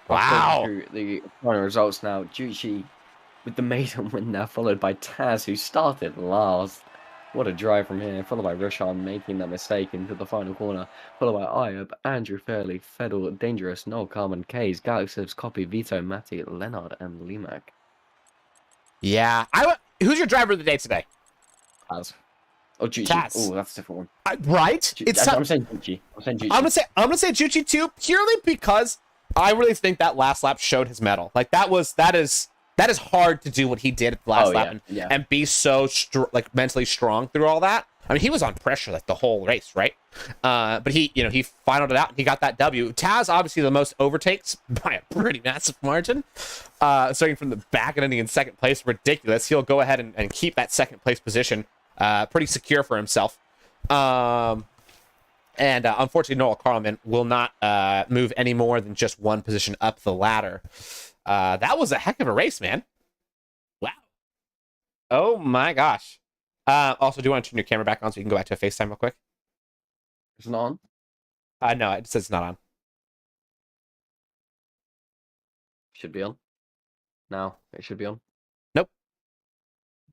Wow. The final results now. Jucci with the maiden win now, followed by Taz, who started last. What a drive from here, followed by Rishon making that mistake into the final corner, followed by Ayub, Andrew Fairley, Fedor, Dangerous, Noel Carmen, Kays, Galaxy's Copy, Vito, Matty, Leonard, and Limac. Yeah. Who's your driver of the day today? Taz. Oh, Jucci. Taz. Oh, that's a different one. Right? I'm saying Jucci. I'm gonna say Jucci too, purely because I really think that last lap showed his mettle. Like that is hard to do what he did at the last lap and be so mentally strong through all that. I mean, he was on pressure like the whole race, right? But he finaled it out and he got that W. Taz obviously the most overtakes by a pretty massive margin. Starting from the back and ending in second place, ridiculous. He'll go ahead and keep that second place position pretty secure for himself. And unfortunately, Noel Carlman will not move any more than just one position up the ladder. That was a heck of a race, man. Wow. Oh my gosh. Also, do you want to turn your camera back on so you can go back to a FaceTime real quick? It's not on? No, it says it's not on. Should be on. Now, it should be on. Nope.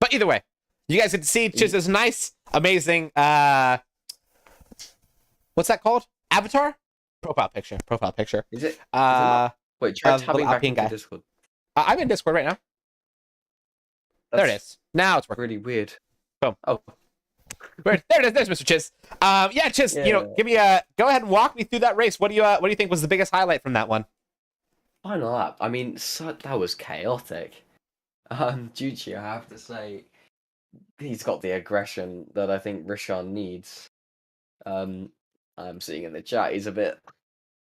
But either way, you guys get to see just this nice, amazing, what's that called? Avatar? Profile picture. Is it? Wait, try tapping back into Discord. I'm in Discord right now. There it is. Now it's working. Really weird. Boom. Oh. There it is. There's Mr. Chiz. Yeah, Chiz. Yeah. Give me go ahead and walk me through that race. What do you think was the biggest highlight from that one? Final lap. I mean, that was chaotic. Juchi, I have to say, he's got the aggression that I think Rishan needs. I'm seeing in the chat he's a bit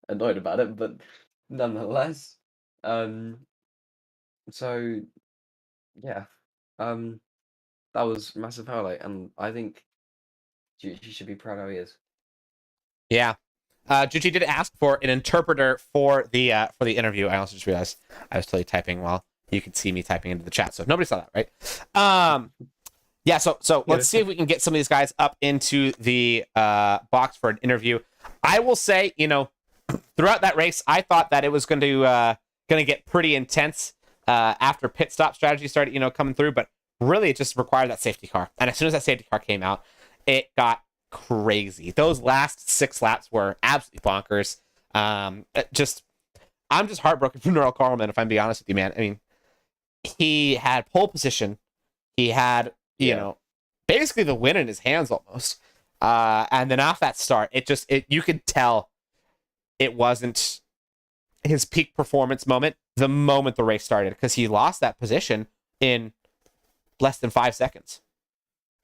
annoyed about it, but nonetheless. So yeah, that was a massive highlight, and I think Juchi should be proud how he is. Yeah. Juchi did ask for an interpreter for the interview. I also just realized I was totally typing while you could see me typing into the chat. So nobody saw that, right? Yeah, so let's see if we can get some of these guys up into the box for an interview. I will say, throughout that race, I thought that it was going to get pretty intense after pit stop strategy started, coming through, but really it just required that safety car. And as soon as that safety car came out, it got crazy. Those last 6 laps were absolutely bonkers. I'm just heartbroken for Neural Carlman, if I'm being honest with you, man. I mean, he had pole position. He had, basically the win in his hands almost. And then off that start, you could tell it wasn't his peak performance moment the moment the race started, because he lost that position in less than 5 seconds.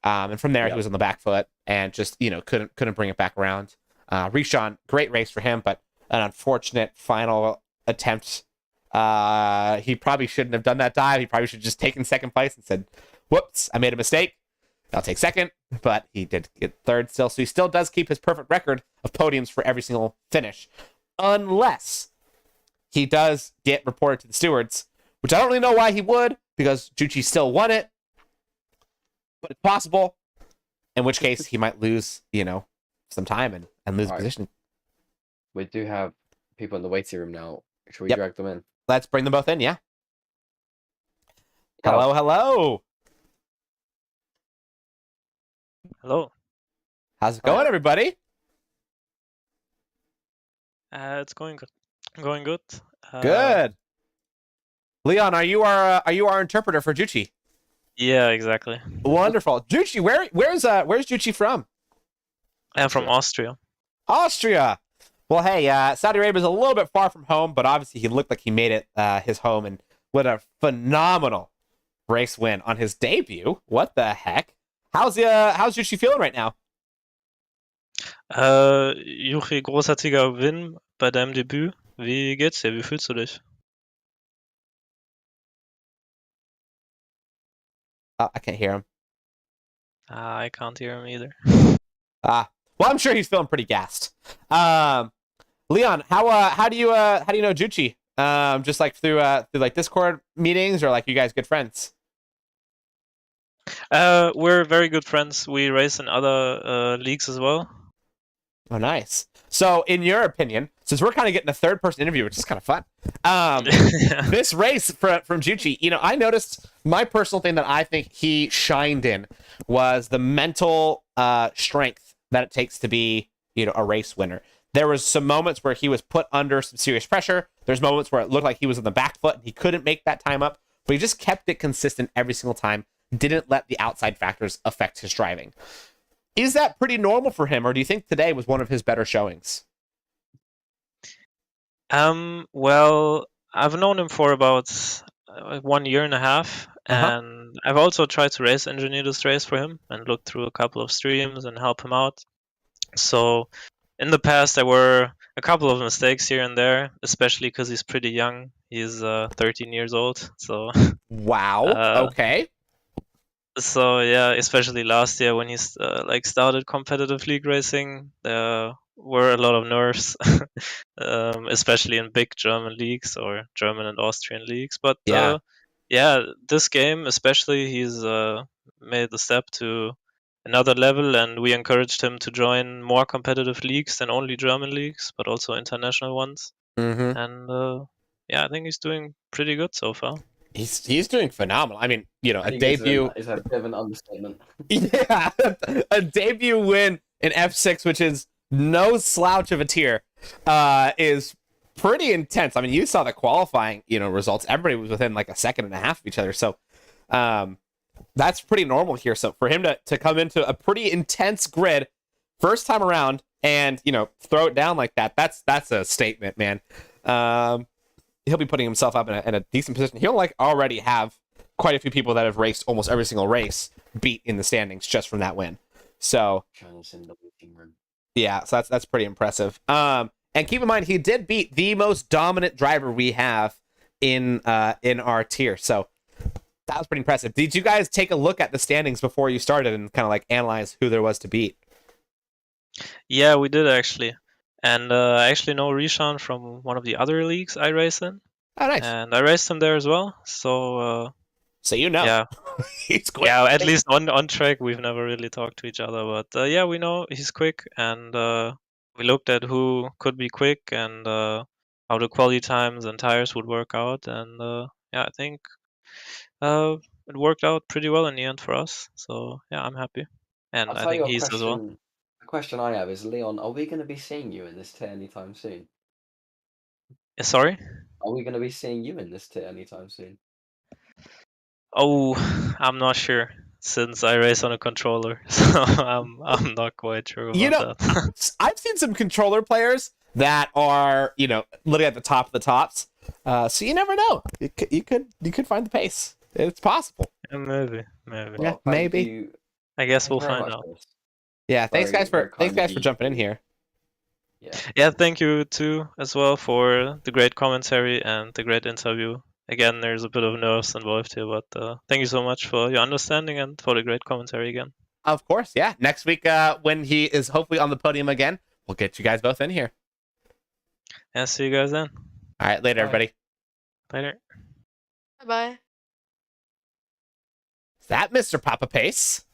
And from there, he was on the back foot and just, couldn't bring it back around. Rishan, great race for him, but an unfortunate final attempt. He probably shouldn't have done that dive. He probably should have just taken second place and said, whoops, I made a mistake. I'll take second. But he did get third still. So he still does keep his perfect record of podiums for every single finish. Unless he does get reported to the stewards, which I don't really know why he would, because Juchi still won it. But it's possible, in which case he might lose, some time and lose position. We do have people in the waiting room now. Should we Yep. drag them in? Let's bring them both in, yeah. Hello, hello. Hello. How's it going, everybody? It's going good. Going good. Good. Leon, are you our interpreter for Juchi? Yeah, exactly. Wonderful. Juchi, where's Juchi from? I'm from Austria. Austria. Well, hey, Saudi Arabia is a little bit far from home, but obviously he looked like he made it his home, and what a phenomenal race win on his debut. What the heck? How's Juchi feeling right now? Juchi, großartiger Win bei deinem Debüt. Wie geht's dir? Wie fühlst du dich? I can't hear him. I can't hear him either. Well, I'm sure he's feeling pretty gassed. Leon, how do you know Juchi? Just like through like Discord meetings, or like you guys good friends? We're very good friends. We race in other leagues as well. Oh, nice. So, in your opinion, since we're kind of getting a third-person interview, which is kind of fun, this race from Juchi, I noticed my personal thing that I think he shined in was the mental strength that it takes to be, a race winner. There was some moments where he was put under some serious pressure. There's moments where it looked like he was on the back foot and he couldn't make that time up, but he just kept it consistent every single time. Didn't let the outside factors affect his driving. Is that pretty normal for him, or do you think today was one of his better showings? Well, I've known him for about 1 year and a half, and I've also tried to race engineer this race for him and look through a couple of streams and help him out. So in the past, there were a couple of mistakes here and there, especially because he's pretty young. He's 13 years old. So wow. Okay. So yeah, especially last year when he started competitive league racing, there were a lot of nerves, especially in big German leagues or German and Austrian leagues. But this game especially, he's made the step to another level, and we encouraged him to join more competitive leagues than only German leagues, but also international ones. Mm-hmm. And I think he's doing pretty good so far. He's doing phenomenal. I mean, a debut is a bit of an understatement. Yeah, a debut win in F6, which is no slouch of a tier, is pretty intense. I mean, you saw the qualifying, results. Everybody was within like a second and a half of each other. So, that's pretty normal here. So for him to come into a pretty intense grid first time around and, you know, throw it down like that, that's a statement, man. He'll be putting himself up in a decent position. He'll like already have quite a few people that have raced almost every single race beat in the standings just from that win. So yeah, so that's pretty impressive. And keep in mind, he did beat the most dominant driver we have in our tier. So that was pretty impressive. Did you guys take a look at the standings before you started and kind of like analyze who there was to beat? Yeah, we did actually. And I actually know Rishan from one of the other leagues I race in. Oh, nice. And I raced him there as well. So you know. yeah. He's quick. Yeah, at least on track we've never really talked to each other, but yeah, we know he's quick, and we looked at who could be quick and how the quality times and tires would work out, and yeah, I think it worked out pretty well in the end for us. So yeah, I'm happy, and I'll I tell you think a he's as well. question. A question I have is, Leon, are we going to be seeing you in this tier anytime soon? Sorry? Are we going to be seeing you in this tier anytime soon? Oh, I'm not sure since I race on a controller, so I'm not quite sure about You know, that. I've seen some controller players that are, you know, literally at the top of the tops. So you never know. You could find the pace. It's possible. Yeah, maybe. Yeah, Well, thank maybe. you- I guess thank we'll you very find much, out. Chris. Yeah, thanks Very, guys very for kind of you jumping in to- here. Yeah. Yeah, thank you too as well for the great commentary and the great interview. Again, there's a bit of nerves involved here, but thank you so much for your understanding and for the great commentary again. Of course, yeah. Next week, when he is hopefully on the podium again, we'll get you guys both in here. Yeah, see you guys then. All right, later, Bye. everybody. Later. Bye. Is that Mr. Papa Pace?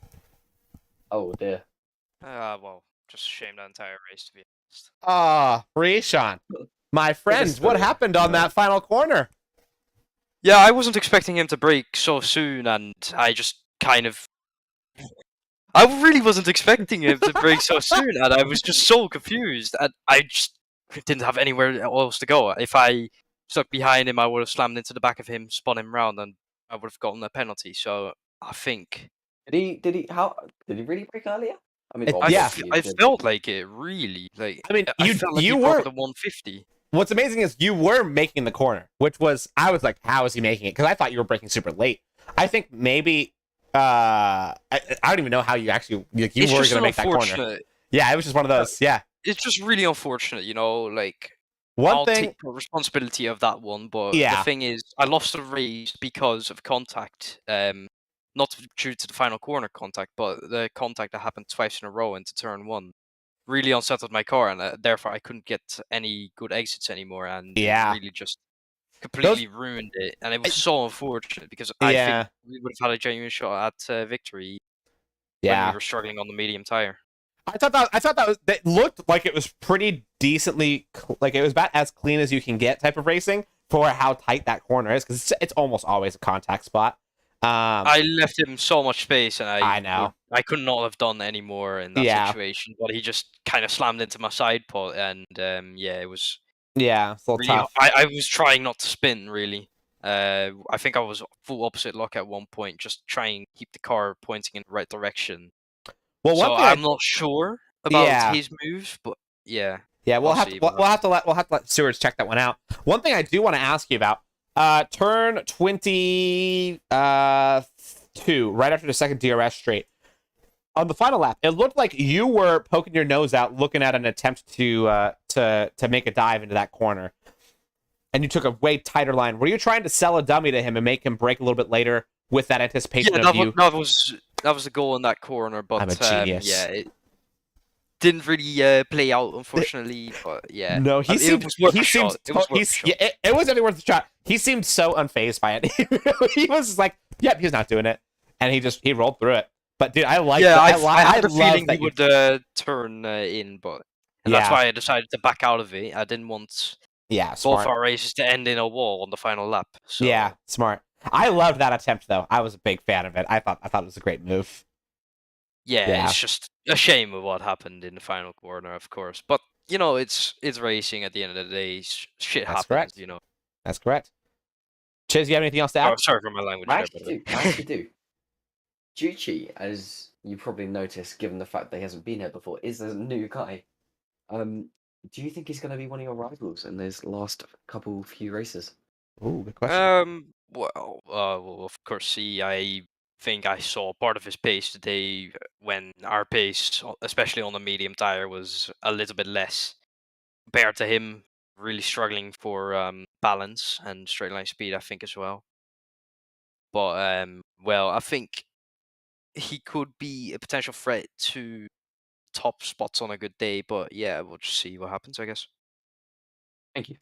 Oh dear. Well, just shame the entire race, to be honest. Ah, Rishan, my friend, what story, happened on you know. that final corner? Yeah, I wasn't expecting him to break so soon, and I just kind of... I really wasn't expecting him to break so soon, and I was just so confused, and I just didn't have anywhere else to go. If I stuck behind him, I would have slammed into the back of him, spun him round, and I would have gotten a penalty, so I think... Did he really break earlier? I mean, It- well, yeah. obviously he I did. felt like it, really. Like, I mean, I you felt like you he broke were. at the 150. What's amazing is you were making the corner, which was I was like, how is he making it? Because I thought you were breaking super late. I think maybe I don't even know how you actually like, you It's were just going to make that corner. unfortunate. Yeah, it was just one of those. Yeah, It's just really unfortunate, you know, like... one I'll thing. take the responsibility of that one, but Yeah. the thing is, I lost the race because of contact. Not due to the final corner contact, but the contact that happened twice in a row into turn one really unsettled my car, and therefore I couldn't get any good exits anymore, and Yeah. it really just completely ruined it. And it was so unfortunate because I Yeah. think we would have had a genuine shot at victory when Yeah, we were struggling on the medium tire. I thought that looked like it was pretty decently like it was about as clean as you can get type of racing for how tight that corner is because it's almost always a contact spot. I left him so much space, and I know. I could not have done any more in that Yeah. situation. But he just kind of slammed into my side pot, and yeah, it was Yeah, it's a little really. tough. I was trying not to spin, really. I think I was full opposite lock at one point, just trying to keep the car pointing in the right direction. Well, one So thing I'm not sure about Yeah. his moves, but yeah. Yeah, we'll We'll have see, to we'll have to let stewards check that one out. One thing I do want to ask you about, turn 22, right after the second DRS straight. On the final lap, it looked like you were poking your nose out, looking at an attempt to make a dive into that corner, and you took a way tighter line. Were you trying to sell a dummy to him and make him brake a little bit later with that anticipation Yeah, of you? that was the goal in that corner, but I'm a genius. yeah, it didn't really play out, unfortunately. But yeah, No, it was worth a shot. It was worth a shot. yeah, it was definitely worth a shot. He seemed so unfazed by it. He was just like, "Yep, he's not doing it," and he rolled through it. But dude, I like. Yeah, that. I had the love feeling that he you- would turn in, but and that's Yeah. why I decided to back out of it. I didn't want Yeah, both smart. our races to end in a wall on the final lap. So, Yeah, smart. I loved that attempt though. I was a big fan of it. I thought it was a great move. Yeah. it's just a shame of what happened in the final corner, of course. But you know, it's racing at the end of the day. Shit That's happens, correct. you know. That's correct. Chiz, you have anything else to add? Oh, sorry for my language. I there, actually by the way. do. I actually do. Juchi, as you probably noticed, given the fact that he hasn't been here before, is a new guy. Do you think he's going to be one of your rivals in these last few races? Ooh, good question. Well, of course, see, I think I saw part of his pace today when our pace, especially on the medium tire, was a little bit less compared to him. Really struggling for balance and straight line speed, I think, as well. But well, I think he could be a potential threat to top spots on a good day. But yeah, we'll just see what happens, I guess. Thank you.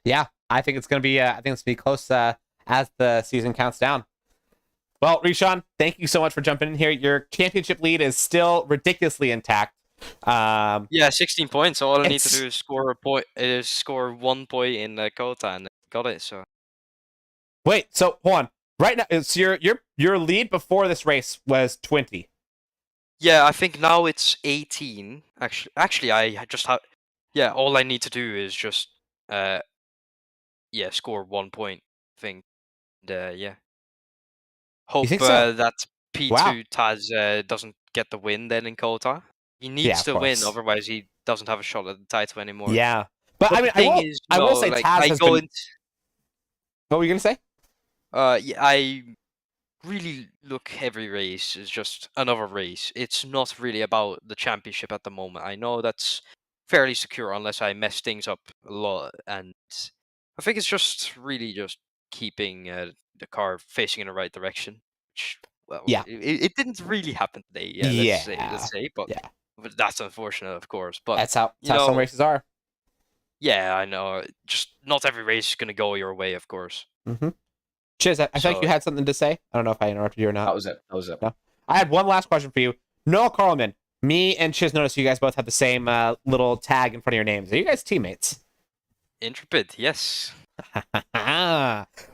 Yeah, I think it's gonna be. I think it's gonna be close as the season counts down. Well, Rishon, thank you so much for jumping in here. Your championship lead is still ridiculously intact. Yeah, 16 points. All I need to It's- do is score a point. Is score 1 point in Kota, and got it. So Wait, so hold on. Right now, it's your lead before this race was 20. yeah, I think now it's 18. Actually, I just have. Yeah, all I need to do is just yeah, score 1 point. I think. And, yeah. Hope think so? that Wow. P2 Taz doesn't get the win then in Kota. He Yeah, needs of to win, course. otherwise he doesn't have a shot at the title anymore. Yeah, but But I the mean, thing is, I will say like, Taz I has go been. What were you gonna say? yeah, I really look every race as just another race. It's not really about the championship at the moment. I know that's fairly secure unless I mess things up a lot, and I think it's just really just keeping the car facing in the right direction. Which, well, Yeah. it didn't really happen today. Yeah, Yeah. let's say, but Yeah, that's unfortunate, of course. But that's how you some know, races are. yeah, I know. Just not every race is gonna go your way, of course. Mm-hmm. Chiz, I think So you had something to say. I don't know if I interrupted you or not. That was it. That was it. No. I had one last question for you. Noah Carlman, me and Chiz noticed you guys both have the same little tag in front of your names. Are you guys teammates? Intrepid, yes.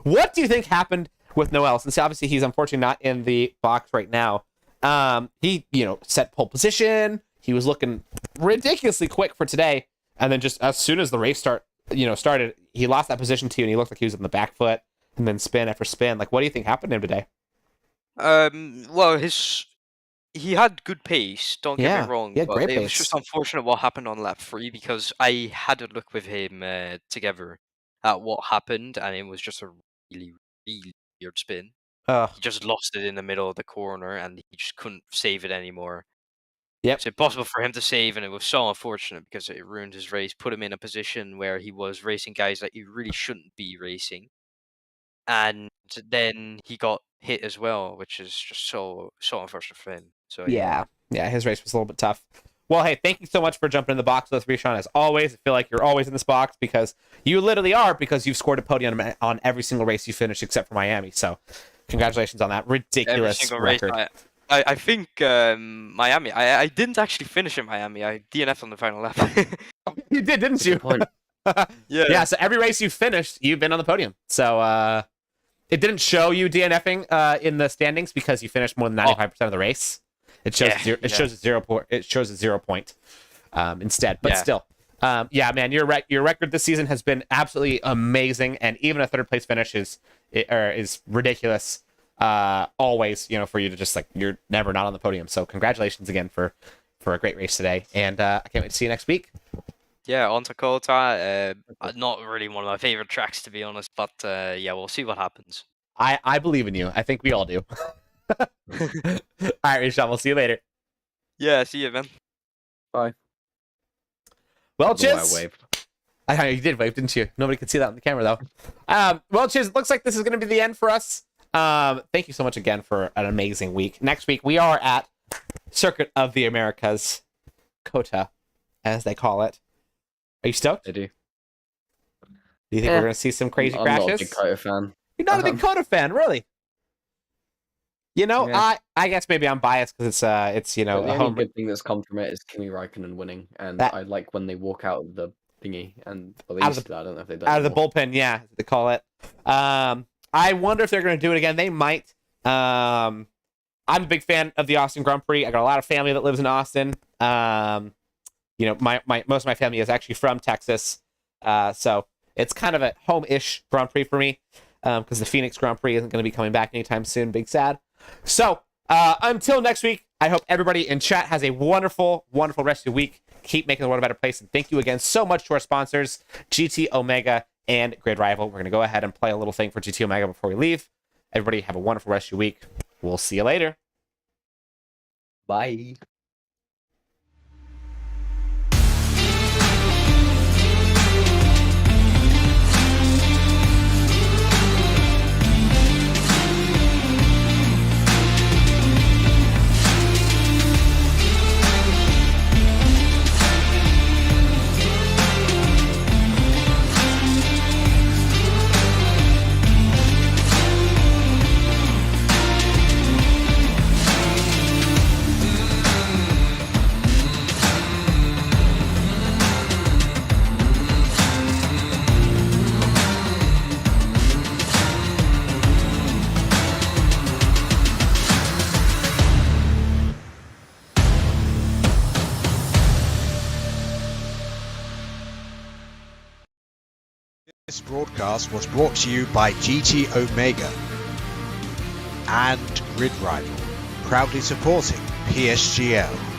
What do you think happened with Noel? Since obviously he's unfortunately not in the box right now. He, set pole position. He was looking ridiculously quick for today, and then just as soon as the race started, he lost that position to you, and he looked like he was on the back foot, and then spin after spin. Like, what do you think happened to him today? Well, he had good pace. Don't get Yeah, me wrong, he had but great it was pace. just unfortunate what happened on lap 3 because I had a look with him together at what happened, and it was just a really, really weird spin. Ugh. He just lost it in the middle of the corner, and he just couldn't save it anymore. Yep. It's impossible for him to save, and it was so unfortunate because it ruined his race, put him in a position where he was racing guys that he really shouldn't be racing. And then he got hit as well, which is just so unfortunate for him. So Yeah, his race was a little bit tough. Well, hey, thank you so much for jumping in the box with us, Rishon. As always, I feel like you're always in this box because you literally are, because you've scored a podium on every single race you finished except for Miami. So congratulations on that every ridiculous single record. race, I think Miami. I didn't actually finish in Miami. I DNF'd on the final lap. You did, didn't you? Good point. Yeah, so every race you finished, you've been on the podium. So it didn't show you DNFing in the standings because you finished more than 95% of the race. It shows it shows a 0 point. It shows a 0 point instead. But still, man, your record this season has been absolutely amazing, and even a third place finish is ridiculous. Always, for you to just you're never not on the podium. So congratulations again for a great race today, and I can't wait to see you next week. Yeah, on to Kota. Not really one of my favorite tracks, to be honest, but yeah, we'll see what happens. I believe in you. I think we all do. All right, Rishon, we'll see you later. Yeah, see you, man. Bye. Well, Although I Chiz. waved. I know you did wave, didn't you? Nobody could see that on the camera, though. Well, Chiz, it looks like this is going to be the end for us. Thank you so much again for an amazing week. Next week, we are at Circuit of the Americas, Kota, as they call it. Are you stoked? I do. Do you think we're going to see some crazy I'm crashes? not a big Kota fan. You're not a big Kota fan, really? Yeah. I guess maybe I'm biased because it's But the a only home. good thing that's come from it is Kimi Räikkönen winning, and That- I like when they walk out of the thingy, and well, they Out of used to. I don't know if they do Out of the anymore. bullpen, yeah, they call it. I wonder if they're going to do it again. They might. I'm a big fan of the Austin Grand Prix. I got a lot of family that lives in Austin. My most of my family is actually from Texas, so it's kind of a home-ish Grand Prix for me, because the Phoenix Grand Prix isn't going to be coming back anytime soon. Big sad. So Until next week, I hope everybody in chat has a wonderful, wonderful rest of the week. Keep making the world a better place. And thank you again so much to our sponsors, GT Omega and Grid Rival. We're going to go ahead and play a little thing for GT Omega before we leave. Everybody have a wonderful rest of your week. We'll see you later. Bye. This broadcast was brought to you by GT Omega and Grid Rival, proudly supporting PSGL.